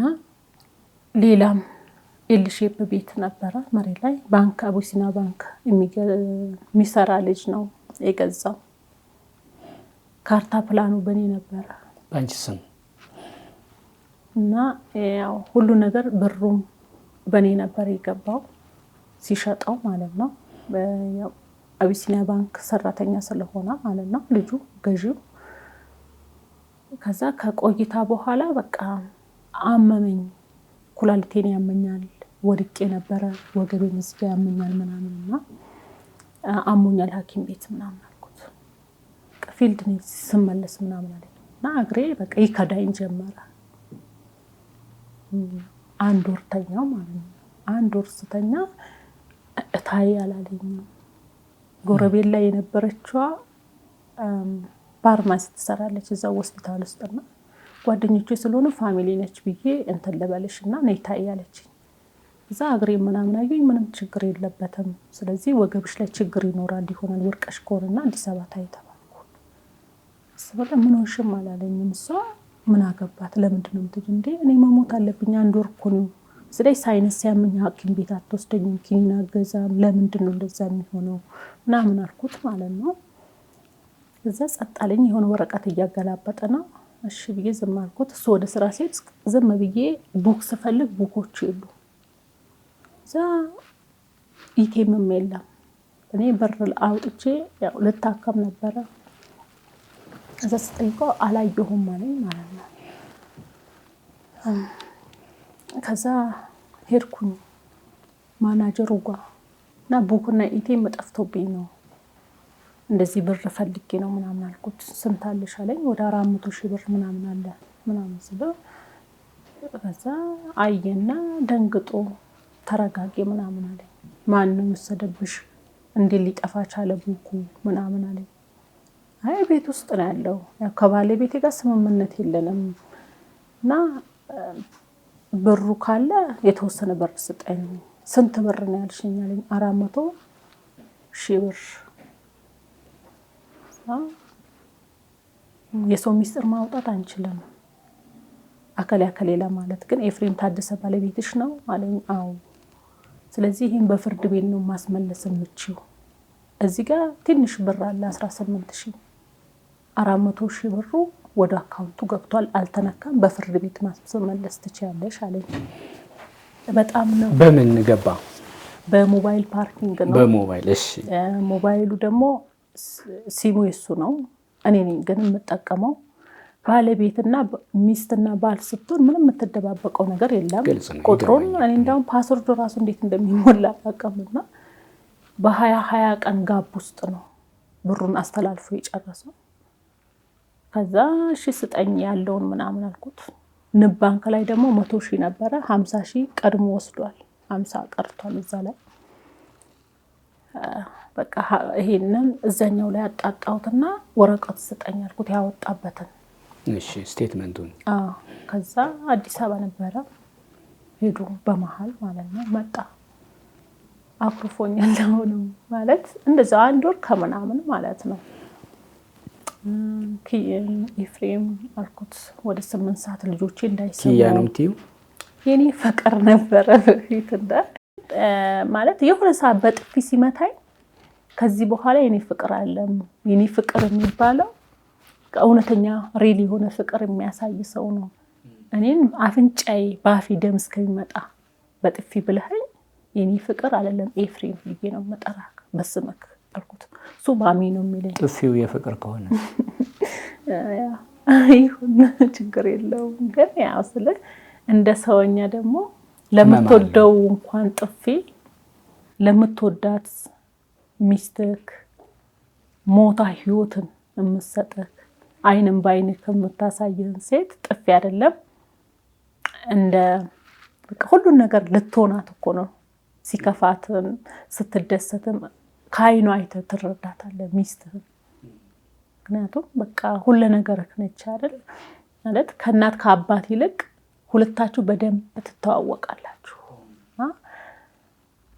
ሌላም ኤልሼፕ ቤት ነበረ መሬት ላይ። ባንክ አቢሲና ባንክ የሚሰራ ልጅ ነው የገዛው። ካርታ ፕላኑ በእኔ ነበረ
ባንቺ ስም።
እና ያው ሁሉ ነገር ብሩም በእኔ ነበር የገባው ሲሸጠው ማለት ነው። ያው አቢሲኒያ ባንክ ሰራተኛ ስለሆነ ማለት ነው ልጁ ገዢው። ከዛ ከቆይታ በኋላ በቃ አመመኝ፣ ኩላሊቴን ያመኛል፣ ወድቄ ነበረ፣ ወገቤ መስጊያ ያመኛል ምናምን እና አሞኛል ሐኪም ቤት ምናምን አልኩት። ፊልድ ነው ስመለስ ምናምን አለኝ እና እግሬ በቃ ይከዳኝ ጀመረ። 1 ወር ተኛው ማለት ነው። 1 ወር ስተኛ እታይ አላለኝም። ጎረቤት ላይ የነበረችዋ ፋርማሲ ትሰራለች እዛ ሆስፒታል ውስጥና ጓደኞቼ ስለሆነ ፋሚሊ ነች ብዬ እንትን ልበልሽና ነይ ታይ አለችኝ። እዛ እግሬ ምናምን አየኝ፣ ምንም ችግር የለበትም። ስለዚህ ወገብሽ ላይ ችግር ይኖራል ይሆናል ወርቀሽ ከሆነና አዲስ አበባ ታይ ተባልኩ። ስለዚህ ምን ሆንሽም አላለኝም። እሷ ምን አገባት ለምንድን ነው የምትሄጂው? እንዴ እኔ መሞት አለብኝ 1 ወር እኮ ነው። ስለዚህ ሳይነስ ሲያመኝ ሐኪም ቤት አትወስደኝም? ኪኒን አገዛም? ለምንድን ነው እንደዛ የሚሆነው ምናምን አልኩት ማለት ነው። እዛ ጸጥ አለኝ። የሆነ ወረቀት እያገላበጠ ነው። እሺ ብዬ ዝም አልኩት። እሱ ወደ ስራ ሲሄድ ዝም ብዬ ቡክ ስፈልግ ቡኮች የሉ። እዛ ኢቴምም የለም። እኔ በር አውጥቼ ያው ልታከም ነበረ። እዛ ስጠይቀው አላየሁም አለኝ ማለት ነው። ከዛ ሄድኩኝ ማናጀሩ ጋር እና ቡክና ኢቴም ጠፍቶብኝ ነው እንደዚህ ብር ፈልጌ ነው ምናምን አልኩት። ስንት አለሽ አለኝ። ወደ 400,000 ብር ምናምን አለ ምናምን ስለው ከዛ አየና ደንግጦ ተረጋጊ ምናምን አለኝ። ማን ነው የወሰደብሽ? እንዴት ሊጠፋ ቻለ ቡኩ ምናምን አለኝ። አይ ቤት ውስጥ ነው ያለው፣ ያው ከባለቤቴ ጋር ስምምነት የለንም እና ብሩ ካለ የተወሰነ ብር ስጠኝ። ስንት ብር ነው ያልሽኝ አለኝ። 400,000 ብር። የሰው ሚስጥር ማውጣት አንችልም አከሌ ለማለት ግን ኤፍሬም ታደሰ ባለቤትሽ ነው አለኝ። አዎ። ስለዚህ ይሄን በፍርድ ቤት ነው ማስመለስ የምችው። እዚህ ጋር ትንሽ ብር አለ 18400 ብሩ ወደ አካውንቱ ገብቷል፣ አልተነካም። በፍርድ ቤት ማስመለስ ትችያለሽ አለኝ። በጣም ነው።
በምን ገባ?
በሞባይል ፓርኪንግ ነው።
በሞባይል እሺ።
ሞባይሉ ደግሞ ሲሙ የሱ ነው፣ እኔ ነኝ ግን የምጠቀመው። ባለቤትና ሚስትና ባል ስትሆን ምንም የምትደባበቀው ነገር የለም። ቁጥሩን እኔ እንደውም ፓስወርዱ ራሱ እንዴት እንደሚሞላ አላውቅምና በ20 ቀን ጋብ ውስጥ ነው ብሩን አስተላልፎ የጨረሰው። ከዛ እሺ ስጠኝ ያለውን ምናምን አልኩት። ንብ ባንክ ላይ ደግሞ 100,000 ነበረ፣ 50,000 ቀድሞ ወስዷል፣ 50 ቀርቷል እዛ ላይ። በቃ ይሄንን እዛኛው ላይ አጣጣውትና ወረቀት ስጠኝ አልኩት ያወጣበትን።
እሺ ስቴትመንቱን።
ከዛ አዲስ አበባ ነበረ ሄዱ በመሃል ማለት ነው። መጣ አኩርፎኛል። አሁንም ማለት እንደዛ 1 ወር ከምናምን ማለት ነው። ኤፍሬም አልኩት ወደ 8 ሰዓት ልጆቼ እንዳይሰሙ።
ኪያ ነው የምትይው?
የኔ ፍቅር ነበረ በፊት እንደ ማለት የሆነ ሰዓት በጥፊ ሲመታኝ ከዚህ በኋላ የኔ ፍቅር አለም። የኔ ፍቅር የሚባለው እውነተኛ ሪል የሆነ ፍቅር የሚያሳይ ሰው ነው። እኔን አፍንጫዬ ባፊ ደም እስከሚመጣ በጥፊ ብለኸኝ የኔ ፍቅር አይደለም ኤፍሬም ብዬ ነው መጠራክ በስምክ አልኩት። እሱ ማሚ ነው የሚለኝ።
ጥፊው የፍቅር ከሆነ
ይሁን ችግር የለውም። ግን ያው ስለ እንደ ሰውኛ ደግሞ ለምትወደው እንኳን ጥፊ ለምትወዳት ሚስትክ ሞታ ህይወትን የምትሰጥክ አይንም ባይን ከምታሳየን ሴት ጥፊ አይደለም እንደ በቃ ሁሉን ነገር ልትሆናት እኮ ነው። ሲከፋትም ስትደሰትም ካይኗ አይተህ ትረዳታለህ ሚስትህን። ምክንያቱም በቃ ሁሉ ነገርክ ነች አይደል ማለት ከእናት ከአባት ይልቅ ሁለታችሁ በደንብ ትተዋወቃላችሁ።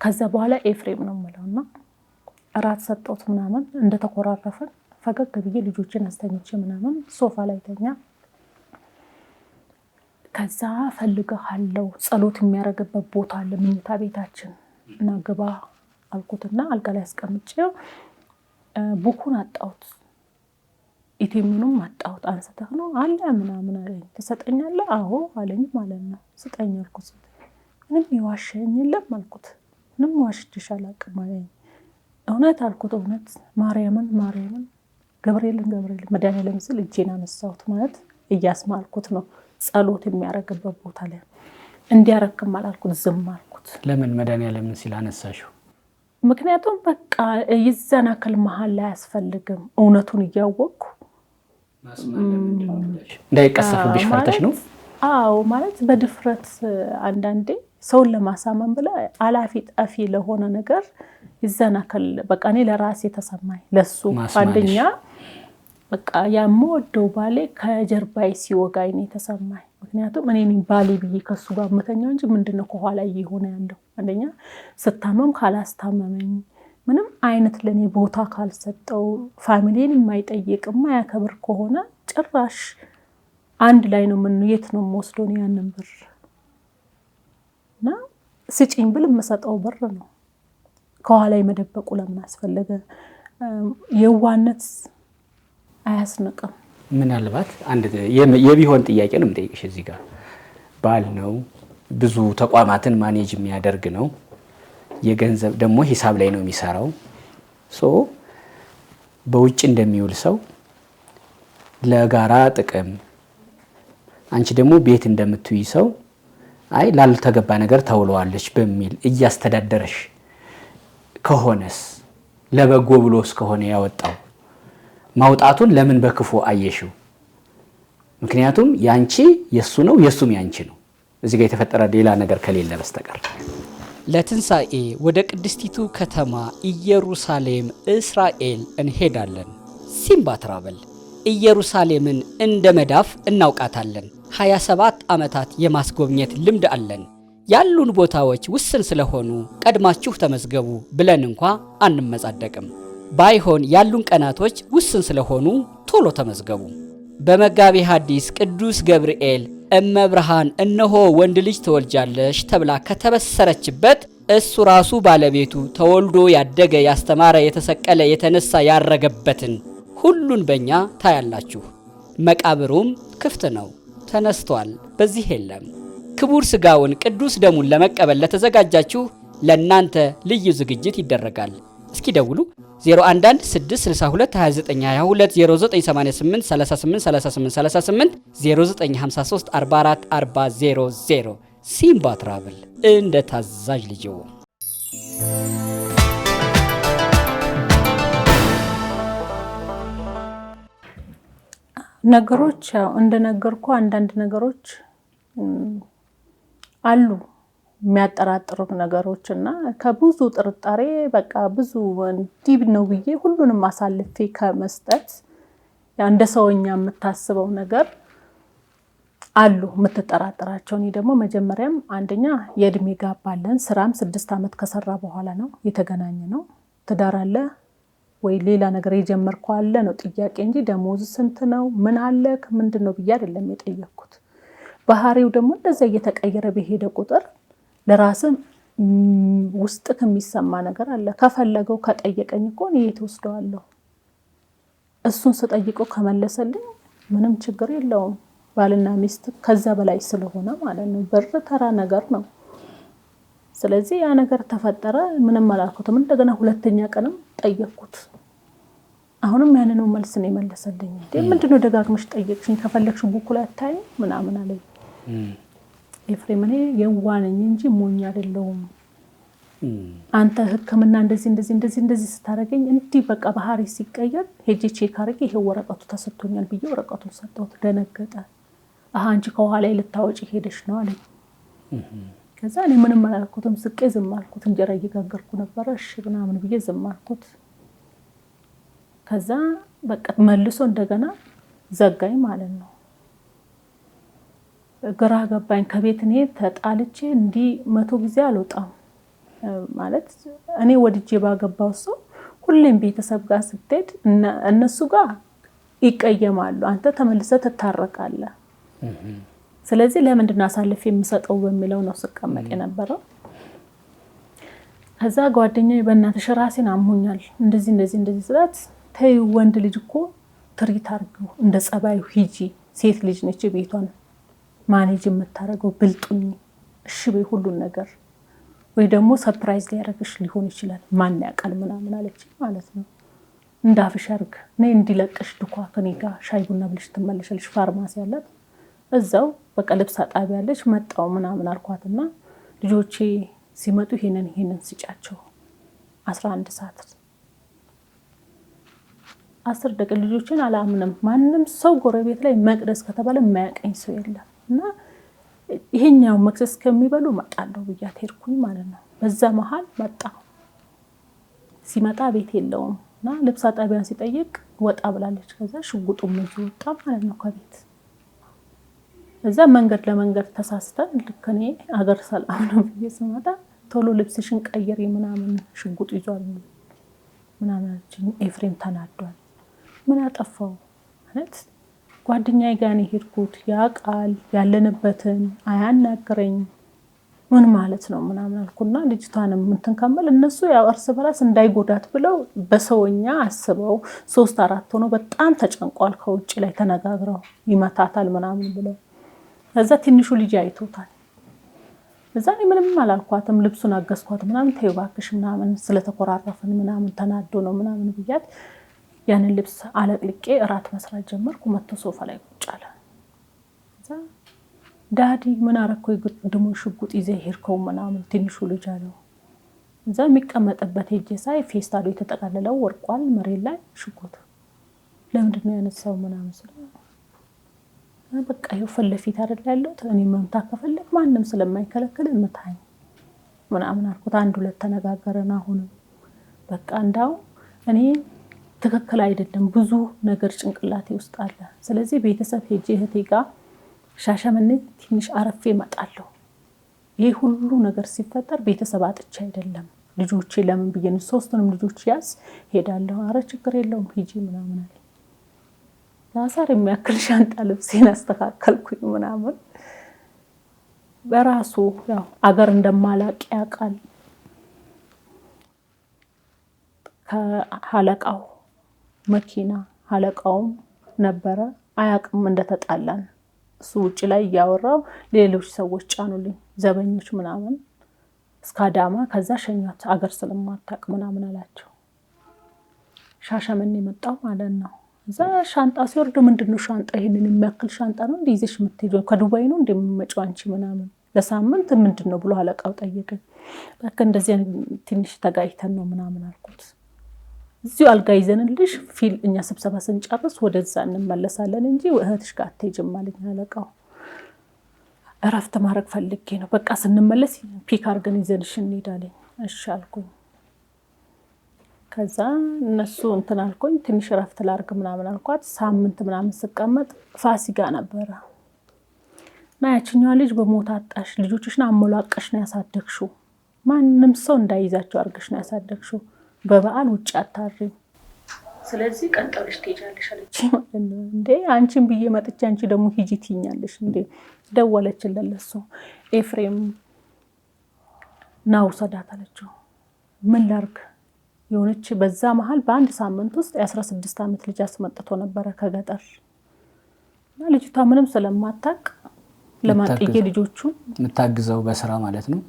ከዛ በኋላ ኤፍሬም ነው የምለውና እራት ሰጠሁት ምናምን እንደተኮራረፈን ፈገግ ብዬ ልጆችን አስተኝቼ ምናምን ሶፋ ላይ ተኛ። ከዛ ፈልገሃለው ጸሎት የሚያደርግበት ቦታ አለ መኝታ ቤታችን እና ግባ አልኩትና አልጋ ላይ አስቀምጬው ቡኩን አጣሁት፣ ኢቲሙንም አጣሁት። አንስተህ ነው አለ ምናምን አለኝ። ትሰጠኛለህ? አዎ አለኝ ማለት ነው። ስጠኝ አልኩት። ምንም ይዋሸኝ የለም አልኩት። ምንም ዋሽቼሽ አላውቅም አለኝ። እውነት አልኩት። እውነት ማርያምን ገብርኤልን መድኃኒዓለም ስል እጄን አነሳሁት ማለት እያስማልኩት ነው። ጸሎት የሚያደርግበት ቦታ ላይ እንዲያረክም አላልኩት፣ ዝም አልኩት።
ለምን መድኃኒዓለምን ሲል አነሳሽው?
ምክንያቱም በቃ ይዘናከል መሀል ላይ አያስፈልግም። እውነቱን እያወቅኩ
እንዳይቀሰፍብሽ ፈርተሽ ነው?
አዎ ማለት በድፍረት አንዳንዴ ሰውን ለማሳመን ብለ አላፊ ጠፊ ለሆነ ነገር ይዘናከል። በቃ እኔ ለራሴ ተሰማኝ። ለሱ አንደኛ በቃ ያምወደው ባሌ ከጀርባዬ ሲወጋኝ ነው ተሰማኝ። ምክንያቱም እኔ ባሌ ብዬ ከሱ ጋር መተኛው እንጂ ምንድነው ከኋላ እየሆነ ያለው? አንደኛ ስታመም ካላስታመመኝ ምንም አይነት ለኔ ቦታ ካልሰጠው ፋሚሊን የማይጠይቅ የማያከብር ከሆነ ጭራሽ አንድ ላይ ነው ምን የት ነው የምወስደው ያንን ብር? እና ስጪኝ ብል የምሰጠው ብር ነው። ከኋላ መደበቁ ለምን አስፈለገ? የዋነት አያስነቅም።
ምናልባት አንድ የቢሆን ጥያቄ ነው የምጠይቅሽ። እዚህ ጋር ባል ነው፣ ብዙ ተቋማትን ማኔጅ የሚያደርግ ነው፣ የገንዘብ ደግሞ ሂሳብ ላይ ነው የሚሰራው። በውጭ እንደሚውል ሰው ለጋራ ጥቅም፣ አንቺ ደግሞ ቤት እንደምትውይ ሰው አይ ላልተገባ ነገር ተውለዋለች በሚል እያስተዳደረሽ ከሆነስ ለበጎ ብሎስ ከሆነ ያወጣው ማውጣቱን ለምን በክፉ አየሽው? ምክንያቱም ያንቺ የሱ ነው የሱም ያንቺ ነው። እዚህ ጋር የተፈጠረ ሌላ ነገር ከሌለ በስተቀር ለትንሳኤ ወደ ቅድስቲቱ ከተማ ኢየሩሳሌም እስራኤል እንሄዳለን። ሲምባ ትራቨል ኢየሩሳሌምን እንደ መዳፍ እናውቃታለን። 27 ዓመታት የማስጎብኘት ልምድ አለን። ያሉን ቦታዎች ውስን ስለሆኑ ቀድማችሁ ተመዝገቡ ብለን እንኳ አንመጻደቅም። ባይሆን ያሉን ቀናቶች ውስን ስለሆኑ ቶሎ ተመዝገቡ። በመጋቤ ሐዲስ ቅዱስ ገብርኤል እመብርሃን እነሆ ወንድ ልጅ ትወልጃለሽ ተብላ ከተበሰረችበት እሱ ራሱ ባለቤቱ ተወልዶ ያደገ ያስተማረ የተሰቀለ የተነሳ ያረገበትን ሁሉን በእኛ ታያላችሁ። መቃብሩም ክፍት ነው፣ ተነስቷል፣ በዚህ የለም። ክቡር ሥጋውን ቅዱስ ደሙን ለመቀበል ለተዘጋጃችሁ ለእናንተ ልዩ ዝግጅት ይደረጋል። እስኪ ደውሉ 011 662 2922 0988 38 38 38 0953 44 40 ሲምባ ትራቭል እንደ ታዛዥ ልጅዎ።
ነገሮች ያው እንደነገርኩ አንዳንድ ነገሮች አሉ የሚያጠራጥሩ ነገሮች እና ከብዙ ጥርጣሬ በቃ ብዙ እንዲህ ነው ብዬ ሁሉንም አሳልፌ ከመስጠት እንደ ሰውኛ የምታስበው ነገር አሉ የምትጠራጠራቸው። እኔ ደግሞ መጀመሪያም አንደኛ የእድሜ ጋፕ አለን። ስራም 6 ዓመት ከሰራ በኋላ ነው የተገናኘ ነው። ትዳር አለ ወይ ሌላ ነገር የጀመርከው አለ ነው ጥያቄ እንጂ ደሞዝ ስንት ነው ምን አለ ምንድን ነው ብዬ አይደለም የጠየቅኩት። ባህሪው ደግሞ እንደዛ እየተቀየረ በሄደ ቁጥር ለራስም ውስጥ ከሚሰማ ነገር አለ። ከፈለገው ከጠየቀኝ እኮ እኔ ተወስደዋለሁ። እሱን ስጠይቀው ከመለሰልኝ ምንም ችግር የለውም። ባልና ሚስት ከዛ በላይ ስለሆነ ማለት ነው። ብር ተራ ነገር ነው። ስለዚህ ያ ነገር ተፈጠረ፣ ምንም አላልኩትም። እንደገና ሁለተኛ ቀንም ጠየቅኩት። አሁንም ያንኑ መልስ ነው የመለሰልኝ። ምንድነው ደጋግመሽ ጠየቅሽኝ? ከፈለግሽ ቡኩ ላይ አታይ ምናምን አለኝ። ኤፍሬም እኔ የዋነኝ እንጂ ሞኝ አይደለሁም። አንተ ሕክምና እንደዚህ ስታደርገኝ እንዲህ በቃ ባህሪ ሲቀየር ሄጄ ቼክ አድርጌ ይሄው ወረቀቱ ተሰጥቶኛል ብዬ ወረቀቱን ሰጠሁት። ደነገጠ። አንቺ ከኋላ ልታወጪ ሄደሽ ነው አለኝ። ከዛ እኔ ምንም አላልኩትም። ስቄ ዝም አልኩት። እንጀራ እየጋገርኩ ነበረ። እሺ ምናምን ብዬ ዝም አልኩት። ከዛ በቃ መልሶ እንደገና ዘጋኝ ማለት ነው። ግራ ገባኝ። ከቤት እኔ ተጣልቼ እንዲህ 100 ጊዜ አልወጣም ማለት እኔ ወድጄ ባገባው ሰው ሁሌም ቤተሰብ ጋር ስትሄድ እነሱ ጋር ይቀየማሉ፣ አንተ ተመልሰህ ትታረቃለህ። ስለዚህ ለምንድን ነው አሳልፌ የምሰጠው በሚለው ነው ስቀመጥ የነበረው። ከዛ ጓደኛዬ በእናትሽ ራሴን አሞኛል እንደዚህ ስላት ተይ ወንድ ልጅ እኮ ትሪት አድርጊው እንደ ጸባዩ ሂጂ፣ ሴት ልጅ ነች ቤቷን ማኔጅ የምታደርገው ብልጡኝ፣ እሺ በይ ሁሉን ነገር ወይ ደግሞ ሰርፕራይዝ ሊያደርግሽ ሊሆን ይችላል ማን ያውቃል ምናምን አለች ማለት ነው። እንዳፍሽ አድርግ ነይ እንዲለቅሽ ድኳ ከኔ ጋር ሻይ ቡና ብለሽ ትመለሻለሽ። ፋርማሲ አላት እዛው በቃ ልብስ አጣቢ ያለች መጣው ምናምን አልኳትና ልጆቼ ሲመጡ ይሄንን ሲጫቸው 11 ሰዓት 10 ደቂቃ ልጆችን አላምንም። ማንም ሰው ጎረቤት ላይ መቅደስ ከተባለ የማያቀኝ ሰው የለም እና ይሄኛው መክሰስ ከሚበሉ መጣለው ብያት ሄድኩኝ ማለት ነው። በዛ መሃል መጣ። ሲመጣ ቤት የለውም እና ልብስ አጣቢያን ሲጠይቅ ወጣ ብላለች። ከዛ ሽጉጡን ይዞ ወጣ ማለት ነው ከቤት። እዛ መንገድ ለመንገድ ተሳስተን ልክ እኔ አገር ሰላም ነው ብዬ ስመጣ ቶሎ ልብስሽን ቀይሪ ምናምን ሽጉጥ ይዟል ምናምን ኤፍሬም ተናዷል። ምን አጠፋው ማለት ጓደኛዬ ጋር ነው ሄድኩት፣ ያቃል ያለንበትን አያናገረኝ ምን ማለት ነው ምናምን አልኩና ልጅቷንም እንትን ከመል እነሱ ያው እርስ በራስ እንዳይጎዳት ብለው በሰውኛ አስበው 3-4 ሆኖ በጣም ተጨንቋል። ከውጭ ላይ ተነጋግረው ይመታታል ምናምን ብለው ከዛ ትንሹ ልጅ አይቶታል። እዛ እኔ ምንም አላልኳትም፣ ልብሱን አገዝኳት ምናምን ተይው እባክሽ ምናምን ስለተኮራረፈን ምናምን ተናዶ ነው ምናምን ብያት ያንን ልብስ አለቅልቄ እራት መስራት ጀመርኩ። መጥቶ ሶፋ ላይ ቁጭ አለ። እዛ ዳዲ ምን አረከው ድሞ ሽጉጥ ይዘህ ሄድከው ምናምን ትንሹ ልጅ አለው። እዛ የሚቀመጥበት ሄጄ ሳይ ፌስታሉ የተጠቀለለው ወርቋል መሬት ላይ ሽጉጥ ለምንድን ነው ያነሳው ምናምን ስለ በቃ ይኸው ፊት ለፊት አይደል ያለው እኔ መምታት ከፈለክ ማንም ስለማይከለክል እንታኝ ምናምን አልኩት። 1-2 ተነጋገረን። አሁን በቃ እንዳው እኔ ትክክል አይደለም ብዙ ነገር ጭንቅላቴ ውስጥ አለ። ስለዚህ ቤተሰብ ሄጄ እህቴ ጋር ሻሸመኔ ትንሽ አረፌ እመጣለሁ። ይሄ ሁሉ ነገር ሲፈጠር ቤተሰብ አጥቼ አይደለም ልጆቼ ለምን ብዬ ነው 3ቱንም ልጆች ያዝ ሄዳለሁ። አረ ችግር የለውም ሂጂ ምናምን አለ። ዛሳር የሚያክል ሻንጣ ልብሴን አስተካከልኩኝ ምናምን በራሱ ያው አገር እንደማላቅ ያውቃል። ከሀለቃው መኪና ሀለቃውም ነበረ አያውቅም እንደተጣላን። እሱ ውጭ ላይ እያወራው ሌሎች ሰዎች ጫኑልኝ ዘበኞች ምናምን እስከ አዳማ። ከዛ ሸኛት አገር ስለማታውቅ ምናምን አላቸው። ሻሸመኔ መጣው ማለት ነው። እዛ ሻንጣ ሲወርድ ምንድነው ሻንጣ ይሄንን የሚያክል ሻንጣ ነው እንዴ ይዘሽ የምትሄጂው? ከዱባይ ነው እንደምመጪው አንቺ ምናምን ለሳምንት ምንድነው ብሎ አለቃው ጠየቀኝ። በቃ እንደዚህ ትንሽ ተጋይተን ነው ምናምን አልኩት። እዚሁ አልጋ ይዘንልሽ ፊል እኛ ስብሰባ ስንጨርስ ወደዛ እንመለሳለን እንጂ እህትሽ ጋር አትሄጂም ማለት አለቃው። እረፍት ማድረግ ፈልጌ ነው በቃ ስንመለስ ፒክ አድርገን ይዘንሽ እንሄዳለን። እሺ አልኩኝ። ከዛ እነሱ እንትን አልኩኝ ትንሽ እረፍት ላድርግ ምናምን አልኳት። ሳምንት ምናምን ስቀመጥ ፋሲካ ነበረ እና ያችኛዋ ልጅ በሞት አጣሽ ልጆችሽን አሞላቀሽ ነው ያሳደግሽው፣ ማንም ሰው እንዳይዛቸው አድርገሽ ነው ያሳደግሽው፣ በበዓል ውጭ አታሪም፣ ስለዚህ ቀንጠልሽ ትሄጃለሽ አለች። እንዴ አንቺን ብዬ መጥቼ አንቺ ደግሞ ሂጂ ትይኛለሽ እንዴ? ደወለችለት ለሱ ኤፍሬም ናው ሰዳት አለችው። ምን ላድርግ የሆነች በዛ መሃል በአንድ ሳምንት ውስጥ የ16 ዓመት ልጅ አስመጥቶ ነበረ ከገጠር እና ልጅቷ ምንም ስለማታውቅ ለማጥዬ ልጆቹ
የምታግዘው በስራ ማለት ነው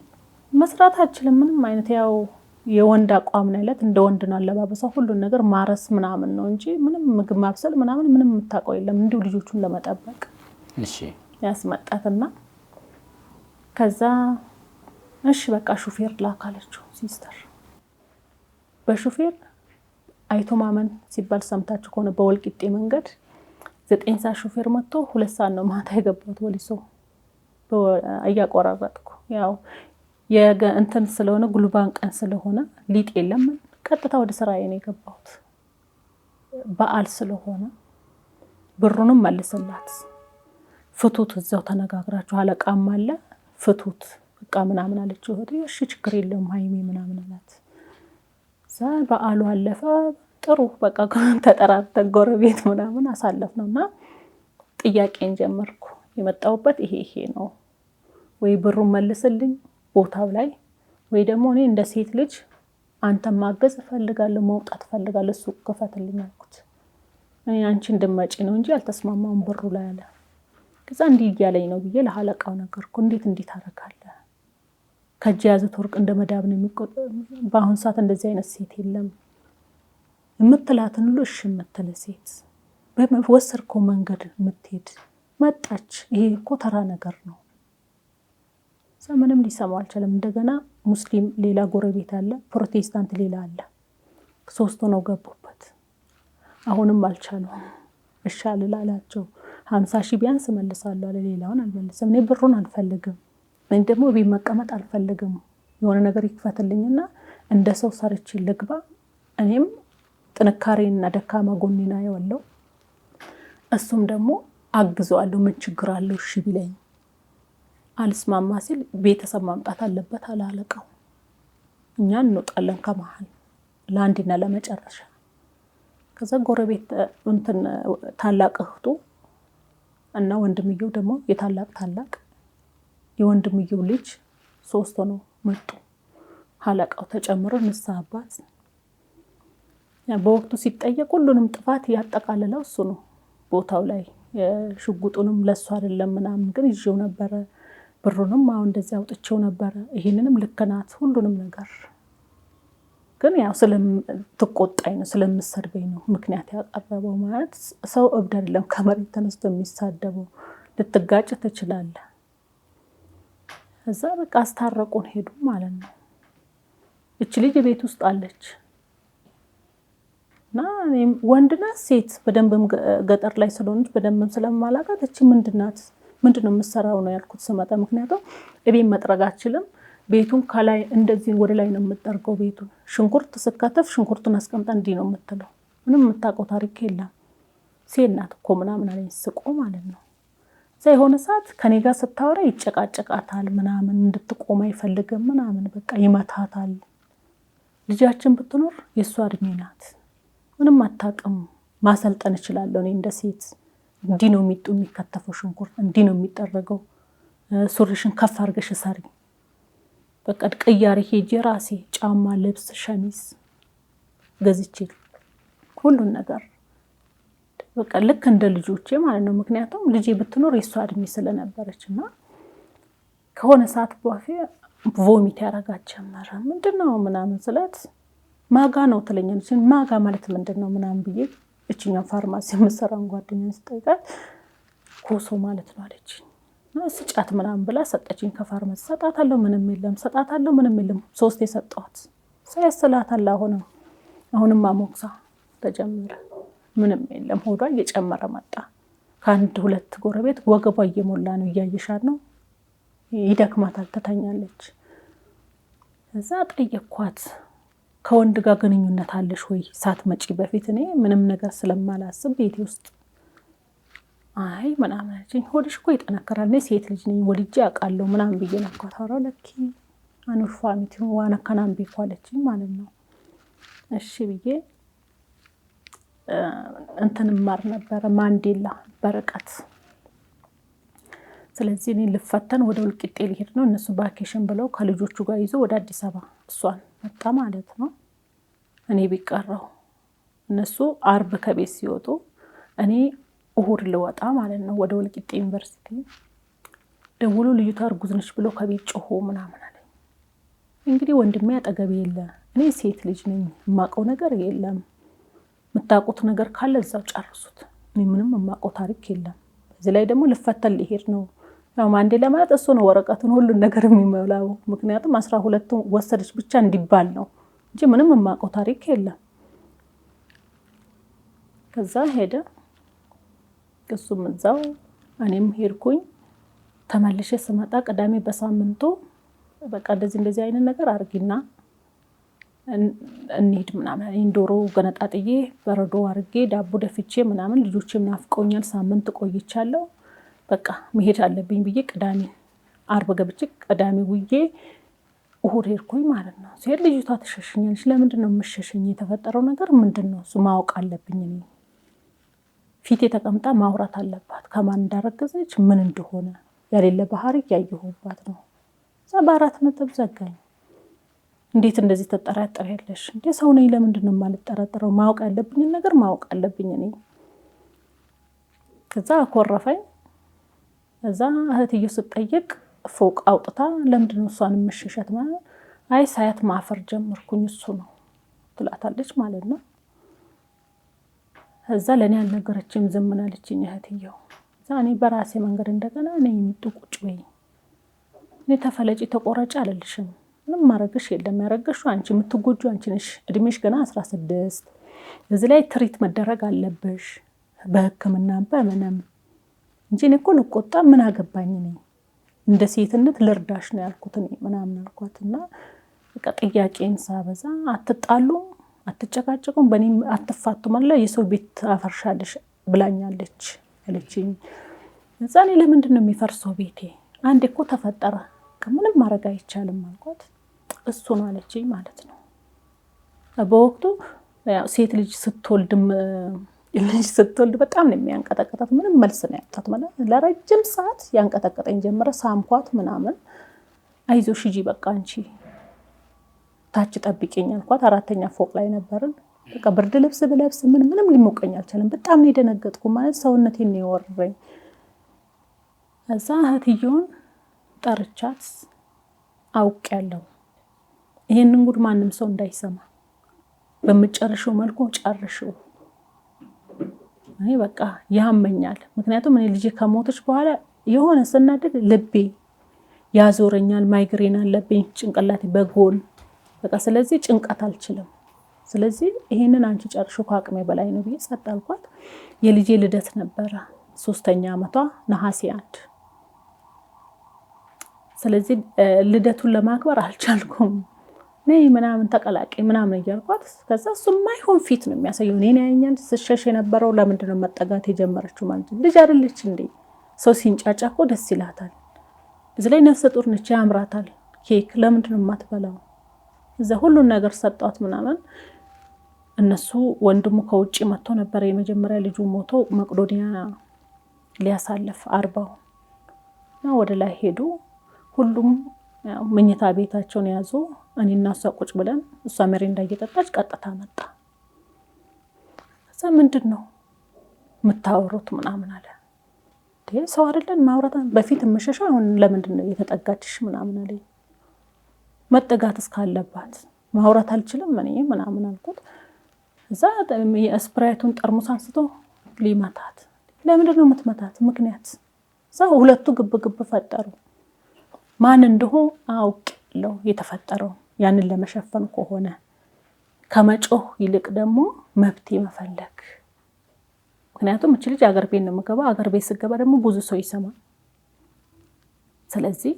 መስራት አችልም ምንም አይነት ያው የወንድ አቋም ነው ያለት እንደ ወንድ ነው አለባበሷ ሁሉ ነገር ማረስ ምናምን ነው እንጂ ምንም ምግብ ማብሰል ምንም የምታውቀው የለም እንዲሁ ልጆቹን ለመጠበቅ
እሺ
ያስመጣትና ከዛ እሺ በቃ ሹፌር ላካለችው ሲስተር። በሹፌር አይቶ ማመን ሲባል ሰምታችሁ ከሆነ በወልቂጤ መንገድ 9 ሰዓት ሹፌር መጥቶ 2 ሰዓት ነው ማታ የገባሁት ወሊሶ እያቆራረጥኩ ያው እንትን ስለሆነ ጉልባን ቀን ስለሆነ ሊጥ የለም ቀጥታ ወደ ስራዬ ነው የገባሁት። በዓል ስለሆነ ብሩንም መልስላት ፍቱት እዛው ተነጋግራችሁ አለቃም አለ ፍቱት በቃ ምናምን አለችው። እሺ ችግር የለውም ሃይሜ ምናምን አላት። ዛ በዓሉ አለፈ ጥሩ በቃ ተጠራርተን ጎረቤት ምናምን አሳለፍነውና ጥያቄን ጀመርኩ። የመጣሁበት ይሄ ነው ወይ ብሩን መልስልኝ ቦታው ላይ ወይ ደግሞ እኔ እንደ ሴት ልጅ አንተን ማገዝ እፈልጋለሁ መውጣት እፈልጋለሁ ሱቅ ክፈትልኝ አልኩት። እኔ አንቺ እንደማጪ ነው እንጂ አልተስማማም ብሩ ላይ አለ። ከዛ እንዲህ እያለኝ ነው ብዬ ለሐለቃው ነገርኩ። እንዴት አደርጋለሁ ከእጅ ያዘት ወርቅ እንደ መዳብ ነው የሚቆጠር። በአሁን ሰዓት እንደዚህ አይነት ሴት የለም የምትላትን ሁሉ እሺ የምትል ሴት በወሰድከው መንገድ የምትሄድ መጣች። ይሄ እኮ ተራ ነገር ነው። ምንም ሊሰማው አልቻለም። እንደገና ሙስሊም ሌላ ጎረቤት አለ፣ ፕሮቴስታንት ሌላ አለ። 3 ነው ገቡበት። አሁንም አልቻሉም። እሺ አላላቸው 50 ሺህ ቢያንስ መልሳለሁ አለ። ሌላውን አልመለሰም። እኔ ብሩን አልፈልግም እኔ ደግሞ ቤት መቀመጥ አልፈልግም የሆነ ነገር ይክፈትልኝና እንደ ሰው ሰርቼ ልግባ እኔም ጥንካሬና ደካማ ጎኔና ያለው እሱም ደግሞ አግዘዋለሁ ምን ችግር አለው እሺ ቢለኝ አልስማማ ሲል ቤተሰብ ማምጣት አለበት አላለቀው። እኛ እንወጣለን ከመሃል ለአንድና ለመጨረሻ። ከዛ ጎረቤት እንትን ታላቅ እህቱ እና ወንድምየው ደግሞ ታላቅ የወንድምየው ልጅ 3 ሆነው መጡ። ሐለቃው ተጨምሮ ንስሐ አባት በወቅቱ ሲጠየቅ ሁሉንም ጥፋት ያጠቃለለው እሱ ነው። ቦታው ላይ ሽጉጡንም ለሱ አይደለም ምናምን ግን ይዤው ነበረ ብሩንም አሁን እንደዚህ አውጥቼው ነበረ ይሄንንም ልከናት ሁሉንም ነገር ግን ያው ስለምትቆጣኝ ነው ስለምሰርበኝ ነው ምክንያት ያቀረበው። ማለት ሰው እብድ አይደለም ከመሬት ተነስቶ የሚሳደበው ልትጋጭ ትችላለህ። እዛ በቃ አስታረቁን ሄዱ ማለት ነው። እቺ ልጅ ቤት ውስጥ አለች እና ወንድና ሴት በደንብም ገጠር ላይ ስለሆነች በደንብም ስለማላውቃት እቺ ምንድነው የምትሰራው ነው ያልኩት ስመጣ። ምክንያቱም እቤት መጥረግ አትችልም። ቤቱን ከላይ እንደዚህ ወደ ላይ ነው የምትጠርገው። ቤቱን ሽንኩርት ስከተፍ ሽንኩርቱን አስቀምጣ እንዲህ ነው የምትለው። ምንም የምታውቀው ታሪክ የለም። ሴት ናት እኮ ምናምን አለኝ ስቆ ማለት ነው። እዛ የሆነ ሰዓት ከኔ ጋር ስታወራ ይጨቃጨቃታል ምናምን እንድትቆም አይፈልግም ምናምን በቃ ይመታታል። ልጃችን ብትኖር የሷ እድሜ ናት ምንም አታውቅም። ማሰልጠን እችላለሁ እኔ እንደ ሴት እንዲህ ነው የሚከተፈው ሽንኩርት እንዲህ ነው የሚጠረገው ሱሪሽን ከፍ አድርገሽ ሰሪ። በቃ ቅያሪ ሄጄ ራሴ ጫማ፣ ልብስ፣ ሸሚዝ ገዝቼ ሁሉን ነገር በቃ ልክ እንደ ልጆቼ ማለት ነው። ምክንያቱም ልጄ ብትኖር የሷ እድሜ ስለነበረችና ከሆነ ሰዓት በኋላ ቮሚት ያረጋት ጀመረ። ምንድነው ምናምን ስላት ማጋ ነው ትለኛለች። ማጋ ማለት ምንድነው ምናምን ብዬ እችኛው ፋርማሲ የምሰራውን ጓደኛዬን ስጠይቃት ኮሶ ማለት ነው አለች። ስጫት ምናምን ብላ ሰጠችኝ። ከፋርማሲ ሰጣታለሁ፣ ምንም የለም፣ ሰጣታለሁ፣ ምንም የለም። 3 የሰጠኋት ሳይስላታል። አሁንም አሞክሳ ተጀመረ። ምንም የለም። ሆዷ እየጨመረ መጣ። ከአንድ 2 ጎረቤት ወገቧ እየሞላ ነው። እያየሻት ነው፣ ይደክማታል፣ ትተኛለች። እዛ ጠየኳት ከወንድ ጋር ግንኙነት አለሽ ወይ ሳትመጪ በፊት? እኔ ምንም ነገር ስለማላስብ ቤቴ ውስጥ አይ ምናምን አለችኝ። ሆድሽ እኮ ይጠነከራል፣ እኔ ሴት ልጅ ነኝ፣ ወልጄ አውቃለሁ ምናምን ብዬ ነኳት። ኧረ ለኪ አኑር ፋሚቲ ዋና ከናም ቤኳለችኝ ማለት ነው። እሺ ብዬ እንትን ማር ነበረ ማንዴላ በርቀት። ስለዚህ እኔ ልፈተን ወደ ወልቂጤ ሊሄድ ነው። እነሱ ቫኬሽን ብለው ከልጆቹ ጋር ይዞ ወደ አዲስ አበባ እሷን መጣ ማለት ነው። እኔ ቢቀረው እነሱ አርብ ከቤት ሲወጡ እኔ እሁድ ልወጣ ማለት ነው ወደ ወልቂጤ ዩኒቨርሲቲ። ደውሎ ልጅቷ እርጉዝ ነች ብሎ ከቤት ጮሆ ምናምን አለ። እንግዲህ ወንድሜ አጠገቤ የለ፣ እኔ ሴት ልጅ ነኝ፣ የማውቀው ነገር የለም። የምታውቁት ነገር ካለ እዛው ጨርሱት፣ እኔ ምንም የማውቀው ታሪክ የለም። እዚህ ላይ ደግሞ ልፈተን ሊሄድ ነው። ያው ማንዴላ ማለት እሱ ነው ወረቀቱን ሁሉን ነገር የሚሞላው። ምክንያቱም 12 ወሰደች ብቻ እንዲባል ነው እንጂ ምንም የማውቀው ታሪክ የለም። ከዛ ሄደ እሱም እዛው እኔም ሄድኩኝ። ተመልሼ ስመጣ ቅዳሜ በሳምንቱ በቃ እንደዚህ አይነት ነገር አርጊና እንሂድ ምናምን አለኝ። ዶሮ ገነጣጥዬ በረዶ አርጌ ዳቦ ደፍቼ ምናምን ልጆቼም ናፍቀውኛል፣ ሳምንት ቆይቻለሁ፣ በቃ መሄድ አለብኝ ብዬ ቅዳሜ አርብ ገብቼ ቅዳሜ ውዬ እሁድ ሄድኩኝ ማለት ነው። ሲሄድ ልጅቷ ትሸሽኛለች። ለምንድን ነው የምትሸሽኝ? የተፈጠረው ነገር ምንድን ነው? እሱ ማወቅ አለብኝ። እኔ ፊቴ ተቀምጣ ማውራት አለባት፣ ከማን እንዳረገዘች ምን እንደሆነ ያሌለ ባህሪ ያየሁባት ነው። እዛ በ4 ነጥብ ዘጋኝ። እንዴት እንደዚህ ተጠራጠሪያለሽ? እንዴ ሰው ነኝ፣ ለምንድን ነው የማልጠራጠረው? ማወቅ ያለብኝ ነገር ማወቅ አለብኝ እኔ። ከዛ አኮረፈኝ። እዛ እህትዬ ስትጠይቅ ፎቅ አውጥታ ለምንድን ነው እሷን የምሸሸት ማለት? አይ ሳያት ማፈር ጀመርኩኝ፣ እሱ ነው ትላታለች ማለት ነው። እዛ ለኔ ያልነገረችም ዝም አለችኝ እህትዬው። እዛ እኔ በራሴ መንገድ እንደገና እኔ ቁጭ በይ፣ እኔ ተፈለጪ ተቆረጪ አልልሽም፣ ምንም ማረግሽ የለም፣ ያረገሽው አንቺ፣ የምትጎጂው አንቺ ነሽ። እድሜሽ ገና 16፣ እዚህ ላይ ትሪት መደረግ አለብሽ በሕክምና በምንም እንጂ እኔ እኮ ልቆጣ ምን አገባኝ? ነኝ እንደ ሴትነት ልርዳሽ ነው ያልኩት እኔ ምናምን አልኳትና በቃ ጥያቄን ሳበዛ አትጣሉም፣ አትጨቃጨቁም፣ በእኔ አትፋቱም አለ። የሰው ቤት አፈርሻለሽ ብላኛለች አለችኝ። እዛ እኔ ለምንድን ነው የሚፈርሰው ቤቴ? አንዴ እኮ ተፈጠረ፣ ምንም ማድረግ አይቻልም አልኳት። እሱ ነው አለችኝ ማለት ነው። በወቅቱ ሴት ልጅ ስትወልድ በጣም ነው የሚያንቀጠቅጣት። ምንም መልስ ነው ያጣት ማለት ለረጅም ሰዓት ያንቀጠቀጠኝ ጀመረ። ሳምኳት ምናምን፣ አይዞሽ ሂጂ በቃ አንቺ ታች ጠብቂኝ አልኳት። 4ኛ ፎቅ ላይ ነበርን። በቃ ብርድ ልብስ ብለብስ ምንም ሊሞቀኝ አልቻለም። በጣም ነው የደነገጥኩ ማለት ሰውነቴን ነው የወረረኝ። እዛ እህትየውን ጠርቻት አውቄያለሁ፣ ይሄንን ጉድ ማንም ሰው እንዳይሰማ በመጨረሻው መልኩ ጨርሽው። አይ በቃ ያመኛል። ምክንያቱም እኔ ልጄ ከሞተች በኋላ የሆነ ስናደድ ልቤ ያዞረኛል፣ ማይግሬን አለብኝ፣ ጭንቅላቴ በጎን በቃ ስለዚህ ጭንቀት አልችልም። ስለዚህ ይሄንን አንቺ ጨርሽው ከአቅሜ በላይ ነው ብዬ ጸጥ አልኳት። የልጄ ልደት ነበረ 3ኛ ዓመቷ ነሐሴ 1። ስለዚህ ልደቱን ለማክበር አልቻልኩም። ነይ ምናምን ተቀላቀይ ምናምን እያልኳት፣ ከዛ እሱ ማይሆን ፊት ነው የሚያሳየው። እኔን ያየኛል። ስሸሽ የነበረው ለምንድን ነው መጠጋት የጀመረችው ማለት ነው። ልጅ አይደለች እንዴ? ሰው ሲንጫጫ እኮ ደስ ይላታል። እዚህ ላይ ነፍሰ ጡር ነች፣ ያምራታል። ኬክ ለምንድን ነው የማትበላው? እዛ ሁሉን ነገር ሰጧት ምናምን። እነሱ ወንድሙ ከውጪ መጥቶ ነበር። የመጀመሪያ ልጁ ሞቶ መቅዶኒያ ሊያሳልፍ 40 እና ወደ ላይ ሄዱ። ሁሉም መኝታ ቤታቸውን ያዙ። እኔና እሷ ቁጭ ብለን እሷ ሚሪንዳ እየጠጣች ቀጥታ መጣ። ከዛ ምንድነው የምታወሩት ምናምን አለ። ሰው አይደለን ማውራት በፊት መሸሻ አሁን ለምንድን ነው የተጠጋችሽ ምናምን አለ። መጠጋት እስካለባት ማውራት አልችልም እኔ ምናምን አልኩት። እዛ የስፕራይቱን ጠርሙስ አንስቶ ሊመታት። ለምንድን ነው የምትመታት? ምክንያት እዛ ሁለቱ ግብ ፈጠሩ። ማን እንደሆነ አውቄለው የተፈጠረው ያንን ለመሸፈን ከሆነ ከመጮህ ይልቅ ደግሞ መብት መፈለግ። ምክንያቱም እቺ ልጅ አገር ቤት ነው የምገባው። አገር ቤት ስገባ ደግሞ ብዙ ሰው ይሰማል። ስለዚህ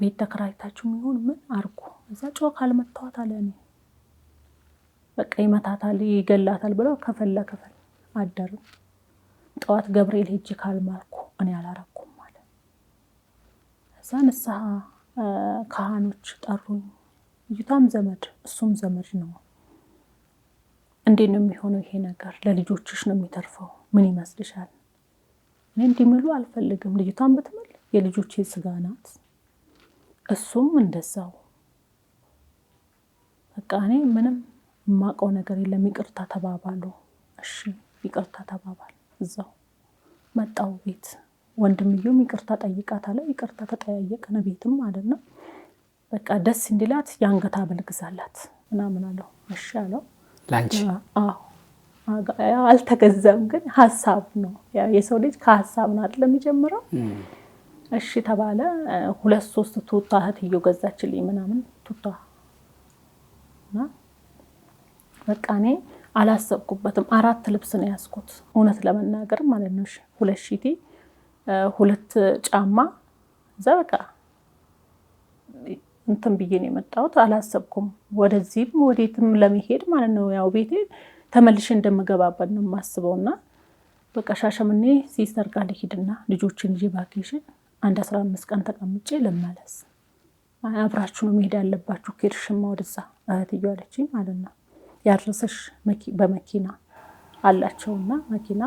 ቤት ተከራይታችሁ የሚሆን ምን አርጉ። እዛ ጮህ ካልመታዋት አለ እኔ በቃ ይመታታል ይገላታል ብለው ከፈለ አደሩ። ጠዋት ገብርኤል ሄጄ ካልማልኩ እኔ አላረኩም ማለት እዛ ንስሐ ካህኖች ጠሩኝ። ልጅቷም ዘመድ እሱም ዘመድ ነው። እንዴት ነው የሚሆነው ይሄ ነገር? ለልጆችሽ ነው የሚተርፈው። ምን ይመስልሻል? እኔ እንዲምሉ አልፈልግም። ልጅቷን ብትምል የልጆቼ ስጋ ናት፣ እሱም እንደዛው። በቃ እኔ ምንም የማውቀው ነገር የለም። ይቅርታ ተባባሉ። እሺ ይቅርታ ተባባል። እዛው መጣው ቤት ወንድምየውም ይቅርታ ጠይቃታለ። ይቅርታ ተጠያየቅን ቤትም ማለት ነው። በቃ ደስ እንዲላት የአንገት ሐብል ግዛላት ምናምን አለው። እሺ አለው።
ላንቺ
አልተገዛም፣ ግን ሐሳብ ነው። የሰው ልጅ ከሐሳብ ነው አይደል የሚጀምረው። እሺ ተባለ። 2-3 ቱታ እህትየው ገዛችልኝ ምናምን ቱታ እና በቃ እኔ አላሰብኩበትም። 4 ልብስ ነው ያስኩት እውነት ለመናገር ማለት ነው። 2 ሺቲ 2 ጫማ እዛ በቃ እንትን ብዬ ነው የመጣሁት። አላሰብኩም ወደዚህም ወዴትም ለመሄድ ማለት ነው። ያው ቤቴ ተመልሼ እንደምገባበት ነው የማስበውና በቃ ሻሸመኔ ሲስተር ጋር ልሂድና ልጆችን ይዤ ቫኬሽን 15 ቀን ተቀምጬ ልመለስ። አብራችሁ ነው መሄድ ያለባችሁ ከርሽማ ወደዛ እህትየው አለችኝ ማለት ነው። ያድረሰሽ በመኪና አላቸውና መኪና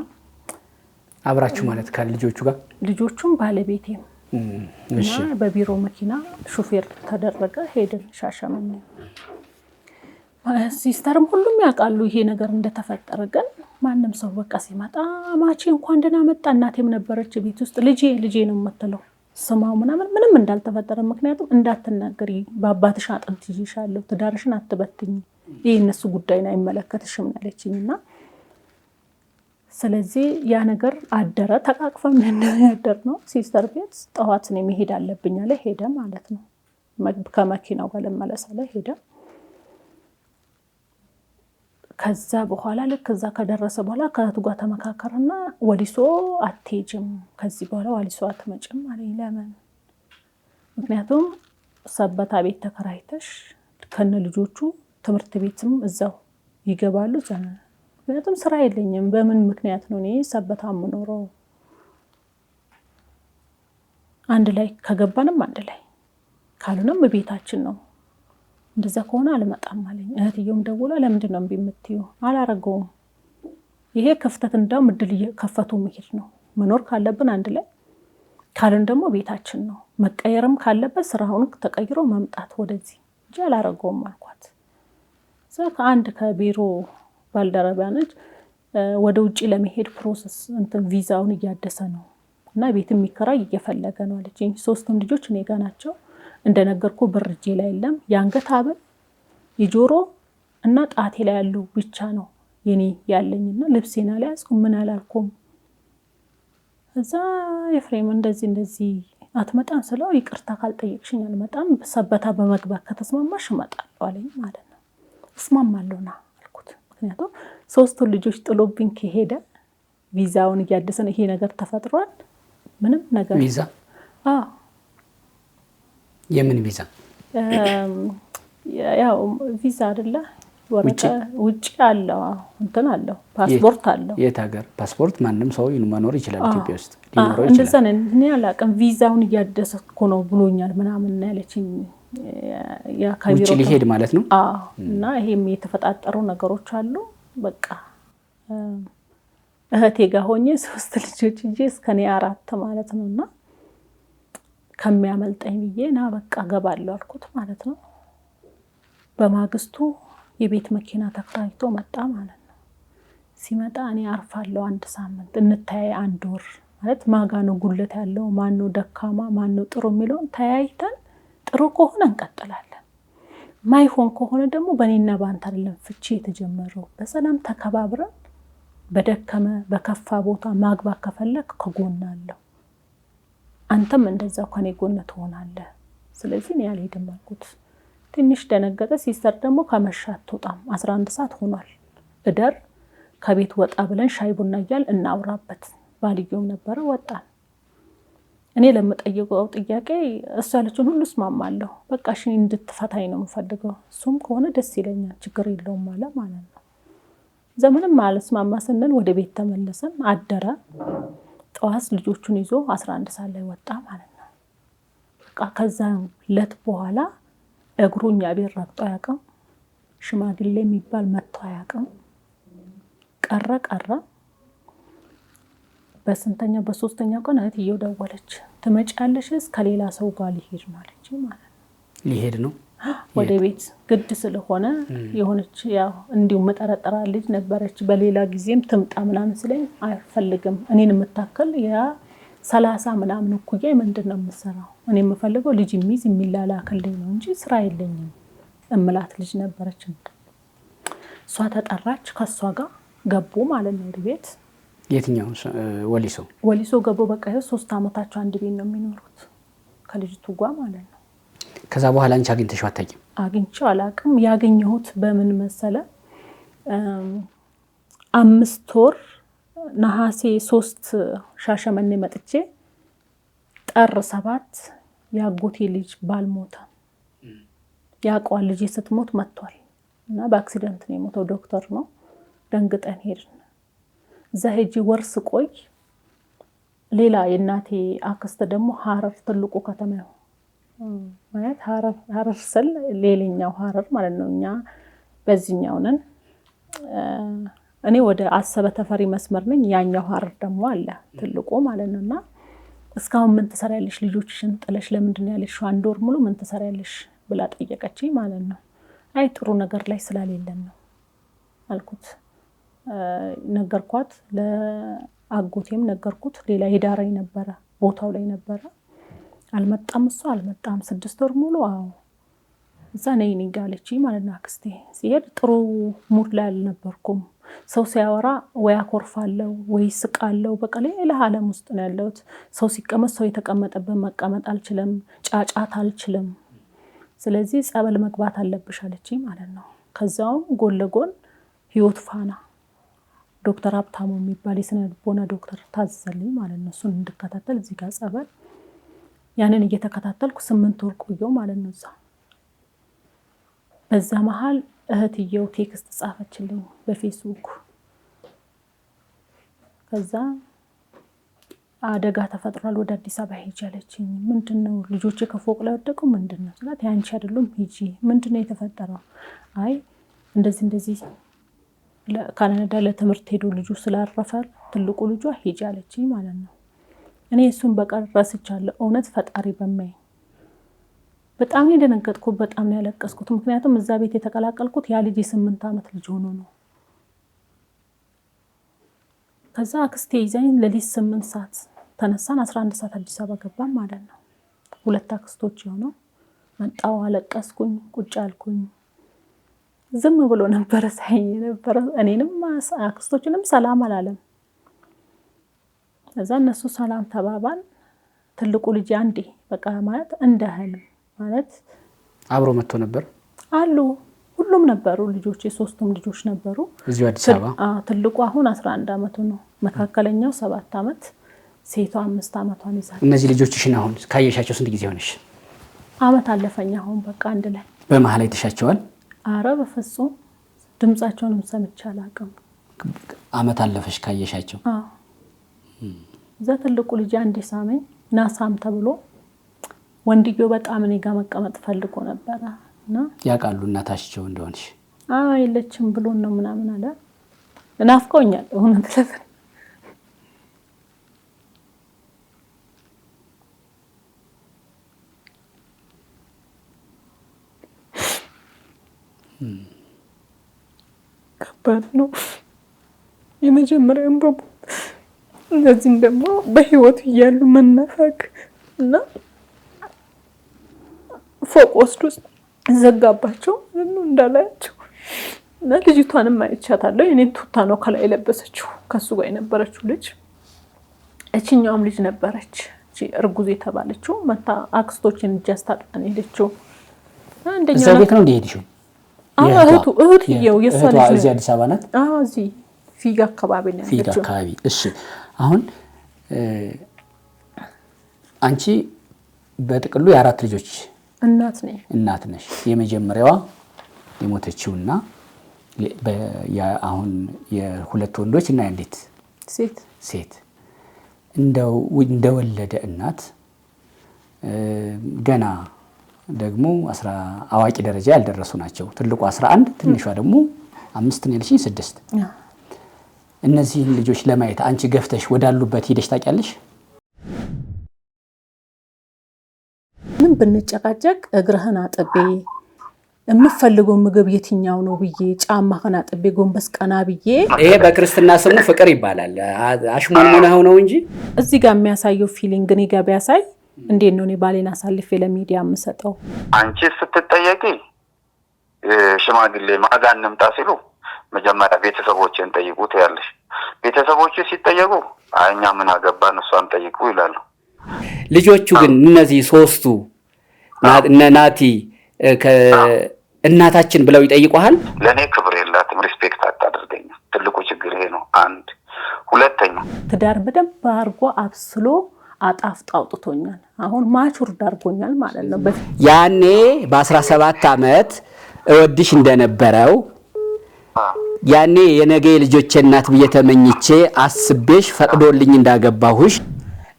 አብራችሁ ማለት ከልጆቹ ጋር ልጆቹም
ባለቤቴም እሺ በቢሮ መኪና ሹፌር ተደረገ። ሄድን ሻሸመኔ። ሲስተርም ሁሉም ያውቃሉ ይሄ ነገር እንደተፈጠረ። ግን ማንም ሰው በቃ ሲመጣ ማቼ እንኳን ደህና መጣ። እናቴም ነበረች ቤት ውስጥ። ልጄ ነው የምትለው ስማው ምንም እንዳልተፈጠረ። ምክንያቱም እንዳትናገሪ በአባትሽ አጥንት ይዤሻለሁ፣ ትዳርሽን አትበትኝ፣ ይሄ እነሱ ጉዳይን አይመለከትሽም አለችኝና ስለዚህ ያ ነገር አደረ። ተቃቅፈን ያደር ነው ሲስተር ቤት። ጠዋት ነው መሄድ አለብኝ አለ። ሄደ ማለት ነው። ከመኪናው ጋር ለመለስ አለ። ሄደ። ከዛ በኋላ ልክ እዛ ከደረሰ በኋላ ከእህቱ ጋር ተመካከረና ወሊሶ አትሄጂም፣ ከዚህ በኋላ ወሊሶ አትመጭም አለኝ። ለምን? ምክንያቱም ሰበታ ቤት ተከራይተሽ ከነ ልጆቹ ትምህርት ቤትም እዛው ይገባሉ። ምክንያቱም ስራ የለኝም። በምን ምክንያት ነው እኔ ሰበታ የምኖረው? አንድ ላይ ከገባንም አንድ ላይ ካልሆነም ቤታችን ነው። እንደዛ ከሆነ አልመጣም አለኝ። እህትየውም ደውላ ለምንድን ነው እምቢ የምትይው? አላረገውም። ይሄ ክፍተት እንዳውም እድል እየከፈቱ መሄድ ነው። መኖር ካለብን አንድ ላይ ካልን ደግሞ ቤታችን ነው። መቀየርም ካለበት ስራውን ተቀይሮ መምጣት ወደዚህ እንጂ አላረገውም አልኳት። ከአንድ ከቢሮ ባልደረባ ነች። ወደ ውጪ ለመሄድ ፕሮሰስ እንትን ቪዛውን እያደሰ ነው እና ቤት የሚከራይ እየፈለገ ነው አለችኝ። 3 ልጆች እኔ ጋር ናቸው። እንደነገርኩ ብር እጄ ላይ የለም። የአንገት ሐብል የጆሮ እና ጣቴ ላይ ያለው ብቻ ነው የኔ ያለኝና ልብሴና ላይ ያዝኩ። ምን አላልኩም። እዛ ኤፍሬም እንደዚህ አትመጣም ስለው ይቅርታ ካልጠየቅሽኝ አልመጣም፣ ሰበታ በመግባት ከተስማማሽ እመጣለሁ አለኝ ማለት ነው። እስማማለሁና አልኩት። ምክንያቱም 3 ልጆች ጥሎብኝ ከሄደ ቪዛውን እያደሰ ነው። ይሄ ነገር ተፈጥሯል። ምንም ነገር
ቪዛ የምን ቪዛ?
ያው ቪዛ አይደለ ወረቀ ውጪ አለው እንትን አለው ፓስፖርት አለው።
የት ሀገር ፓስፖርት? ማንም ሰው መኖር ይችላል ኢትዮጵያ ውስጥ ሊኖር ይችላል።
እንደዛ ነው። እኔ አላውቅም። ቪዛውን እያደሰኩ ነው ብሎኛል ምናምን ያለችኝ። ያ ካቢሮ
ውጪ ሊሄድ ማለት ነው።
እና ይሄም የተፈጣጠሩ ነገሮች አሉ። በቃ እህቴ ጋር ሆኜ 3 ልጆች እንጂ እስከኔ 4 ማለት ነውና ከሚያመልጠኝ ብዬ ና በቃ ገባለሁ አልኩት ማለት ነው። በማግስቱ የቤት መኪና ተከራይቶ መጣ ማለት ነው። ሲመጣ እኔ አርፋለሁ 1 ሳምንት እንተያይ 1 ወር ማለት ማጋ ነው ጉልት ያለው ማን ነው ደካማ ማን ነው ጥሩ የሚለውን ተያይተን ጥሩ ከሆነ እንቀጥላለን፣ ማይሆን ከሆነ ደግሞ በእኔና ባንተ አይደለም ፍቺ የተጀመረው በሰላም ተከባብረን በደከመ በከፋ ቦታ ማግባት ከፈለክ ከጎናለሁ፣ አንተም እንደዛው ከኔ ጎን ትሆናለህ። ስለዚህ እኔ አልሄድም አልኩት። ትንሽ ደነገጠ። ሲስተር ደግሞ ከመሻት አትወጣም 11 ሰዓት ሆኗል እደር ከቤት ወጣ ብለን ሻይ ቡና እያል እናውራበት። ባልየውም ነበረ ወጣን። እኔ ለምጠይቀው ጥያቄ እሷ ያለችውን ሁሉ እስማማለሁ። በቃ እሺ እንድትፈታኝ ነው የምፈልገው፣ እሱም ከሆነ ደስ ይለኛል ችግር የለውም ማለት ነው። ዘመንም አልስማማ ስንል ወደ ቤት ተመለሰን። አደረ። ጠዋት ልጆቹን ይዞ 11 ሰዓት ላይ ወጣ ማለት ነው። በቃ ከዛ ለት በኋላ እግሩኛ ቤት ረግጦ አያውቅም። ሽማግሌ የሚባል መጥቶ አያውቅም። ቀረ። በስንተኛው በ3ኛው ቀን እህትየው ደወለች። ትመጫለሽስ ከሌላ ሰው ጋር ሊሄድ ነው አለች ማለት ነው።
ሊሄድ ነው
ወደ ቤት ግድ ስለሆነ የሆነች ያው እንዲሁ መጠረጠራ ልጅ ነበረች። በሌላ ጊዜም ትምጣ ምናምን ስለኝ አይፈልግም። እኔን የምታከል ያ 30 ምናምን እኩያ ምንድነው የምሰራው? እኔ የምፈልገው ልጅ የሚይዝ የሚላላክልኝ ነው እንጂ ስራ የለኝም እምላት ልጅ ነበረች። እሷ ተጠራች። ከሷ ጋር ገቡ ማለት ነው ወደ ቤት።
የትኛው ወሊሶ ገቡ። በቃ 3 አመታቸው አንድ ቤት ነው የሚኖሩት ከልጅቱ ጋር ማለት ነው። ከዛ በኋላ አንቺ አግኝተሽው አታውቂም?
አግኝቼው አላውቅም። ያገኘሁት በምን መሰለ 5 ወር ነሐሴ 3 ሻሸመኔ መጥቼ ጥር 7 ያጎቴ ልጅ ባልሞተ ያቋል ልጅ ስትሞት መጥቷል እና በአክሲደንት ነው የሞተው። ዶክተር ነው። ደንግጠን ሄድን። እዛ ሄጂ ወር ስቆይ ሌላ የእናቴ አክስት ደግሞ ሀረር ትልቁ ከተማ ማለት ሀረር ስል ሌላኛው ሀረር ማለት ነው። እኛ በዚህኛው ነን። እኔ ወደ አሰበ ተፈሪ መስመር ነኝ። ያኛው ሀረር ደግሞ አለ ትልቁ ማለት ነውና እስካሁን ምን ትሰሪያለሽ ልጆችሽን ጥለሽ ለምንድን ነው ያለሽ 1 ወር ሙሉ ምን ትሰሪያለሽ ብላ ጠየቀችኝ ማለት ነው። አይ ጥሩ ነገር ላይ ስላልሌለን ነው አልኩት። ነገርኳት። ለአጎቴም ነገርኩት። ሌላ የዳረኝ ነበረ ቦታው ላይ ነበረ። አልመጣም እሱ አልመጣም 6 ወር ሙሉ። አዎ እዛ ነይ ጋለችኝ ማለት ነው። አክስቴ ሲሄድ ጥሩ ሙድ ላይ አልነበርኩም። ሰው ሲያወራ ወይ አኮርፋለሁ ወይ ስቃለሁ። በቃ ሌላ ዓለም ውስጥ ነው ያለሁት። ሰው ሲቀመጥ ሰው የተቀመጠበት መቀመጥ አልችልም፣ ጫጫት አልችልም። ስለዚህ ጸበል መግባት አለብሽ አለችኝ ማለት ነው። ከዛውም ጎን ለጎን ህይወት ፋና ዶክተር ሀብታሙ የሚባል የስነ ልቦና ዶክተር ታዘዘልኝ ማለት ነው። እሱን እንድከታተል እዚህ ጋር ጸበል ያንን እየተከታተልኩ 8 ወር ቆየው ማለት ነው እዛ። በዛ መሃል እህትየው ቴክስት ጻፈችልኝ በፌስቡክ። ከዛ አደጋ ተፈጥሯል ወደ አዲስ አበባ ሂጂ አለችኝ። ምንድነው ልጆቼ ከፎቅ ላይ ወደቁ ምንድነው ስላት ያንቺ አይደሉም ሂጂ። ምንድነው የተፈጠረው? አይ እንደዚህ ካናዳ ለትምህርት ሄዶ ልጁ ስላረፈ ትልቁ ልጇ ሂጂ አለችኝ ማለት ነው። እኔ እሱን በቀር ረስቻለሁ። እውነት ፈጣሪ በማይ በጣም ነው የደነገጥኩት። በጣም ነው ያለቀስኩት። ምክንያቱም እዛ ቤት የተቀላቀልኩት ያ ልጅ 8 አመት ልጅ ሆኖ ነው። ከዛ አክስቴ ይዛኝ ለሊት 8 ሰዓት ተነሳን 11 ሰዓት አዲስ አበባ ገባን ማለት ነው። 2 አክስቶች ሆነው መጣው። አለቀስኩኝ፣ ቁጭ አልኩኝ። ዝም ብሎ ነበር ሳይኝ ነበር። እኔንም አክስቶችንም ሰላም አላለም። እዛ እነሱ ሰላም ተባባል። ትልቁ ልጅ አንዴ በቃ ማለት እንደህል ማለት
አብሮ መጥቶ ነበር
አሉ። ሁሉም ነበሩ ልጆች፣ 3ቱም ልጆች ነበሩ
እዚሁ አዲስ አበባ።
ትልቁ አሁን 11 አመቱ ነው። መካከለኛው 7 አመት፣ ሴቷ 5 አመቷን ይዛል።
እነዚህ ልጆችሽን አሁን ካየሻቸው ስንት ጊዜ ሆነሽ?
አመት አለፈኝ። አሁን በቃ አንድ ላይ
በመሃል ላይ ተሻቸዋል?
አረ በፍጹም ድምጻቸውንም ሰምቼ አላውቅም።
አመት አለፈሽ ካየሻቸው?
አዎ። እዛ ትልቁ ልጅ አንዴ ሳመኝ ናሳም ተብሎ ወንድየው በጣም እኔ ጋር መቀመጥ ፈልጎ ነበረ እና
ያውቃሉ እናታቸው እንደሆነሽ?
የለችም ብሎን ነው ምናምን አለ። ናፍቆኛል እውነት ለምን ከባድ ነው የመጀመሪያውን በቡ እነዚህም ደግሞ በህይወት እያሉ መናፈቅ እና ፎቅ ወስዶ ዘጋባቸው እንዳላያቸው እና ልጅቷንም አይቻታለሁ። የኔን ቱታ ነው ከላይ የለበሰችው ከሱ ጋር የነበረችው ልጅ እቺኛውም ልጅ ነበረች እርጉዝ የተባለችው መታ አክስቶችን እጅ አስታጥቃን ሄደችው። አንደኛው
እዛ ቤት ነው እንደሄድሽው?
እህትየው የሷ ልጅ
እዚህ አዲስ አበባ ናት?
እዚህ ፊጋ አካባቢ ነው ያለችው።
ፊጋ አካባቢ። እሺ አሁን አንቺ በጥቅሉ የአራት ልጆች እናት ነሽ። የመጀመሪያዋ የሞተችውና አሁን የሁለት ወንዶች እና አንዲት ሴት እንደወለደ እናት ገና ደግሞ አዋቂ ደረጃ ያልደረሱ ናቸው። ትልቁ 11 ትንሿ ደግሞ 5 ነው ያልሽኝ 6። እነዚህን ልጆች ለማየት አንቺ ገፍተሽ ወዳሉበት ሄደሽ ታውቂያለሽ?
ምን ብንጨቃጨቅ እግርህን አጥቤ የምፈልገው ምግብ የትኛው ነው ብዬ ጫማህን አጥቤ ጎንበስ ቀና ብዬ
ይሄ በክርስትና ስሙ ፍቅር ይባላል። አሽሞንሞነው ነው እንጂ
እዚህ ጋር የሚያሳየው ፊሊንግ እኔ ጋር ቢያሳይ እንዴት ነው እኔ ባሌን አሳልፌ ለሚዲያ የምሰጠው?
አንቺ ስትጠየቂ ሽማግሌ ማጋን እንምጣ ሲሉ መጀመሪያ ቤተሰቦችን ጠይቁት ያለሽ ቤተሰቦቹ ሲጠየቁ እኛ ምን አገባን እሷን ጠይቁ ይላሉ።
ልጆቹ ግን እነዚህ ሶስቱ ናቲ እናታችን ብለው ይጠይቁሃል?
ለኔ ክብር የላትም፣ ሪስፔክት አታደርገኝ። ትልቁ ችግር ይሄ ነው። አንድ ሁለተኛ
ትዳር በደንብ አድርጎ አብስሎ አጣፍጦ አውጥቶኛል። አሁን ማቹር ዳርጎኛል ማለት ነው።
ያኔ በ17 ዓመት እወድሽ እንደነበረው ያኔ የነገ ልጆቼ እናት ብዬ ተመኝቼ አስቤሽ ፈቅዶልኝ እንዳገባሁሽ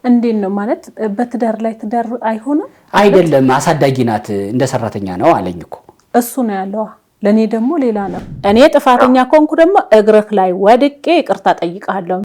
እንዴት ነው ማለት በትዳር ላይ ትዳር አይሆንም
አይደለም። አሳዳጊ ናት እንደ ሰራተኛ ነው አለኝ እኮ
እሱ ነው ያለው። ለኔ ደግሞ ሌላ ነው። እኔ ጥፋተኛ ኮንኩ ደግሞ እግርህ ላይ ወድቄ ይቅርታ ጠይቃለሁ።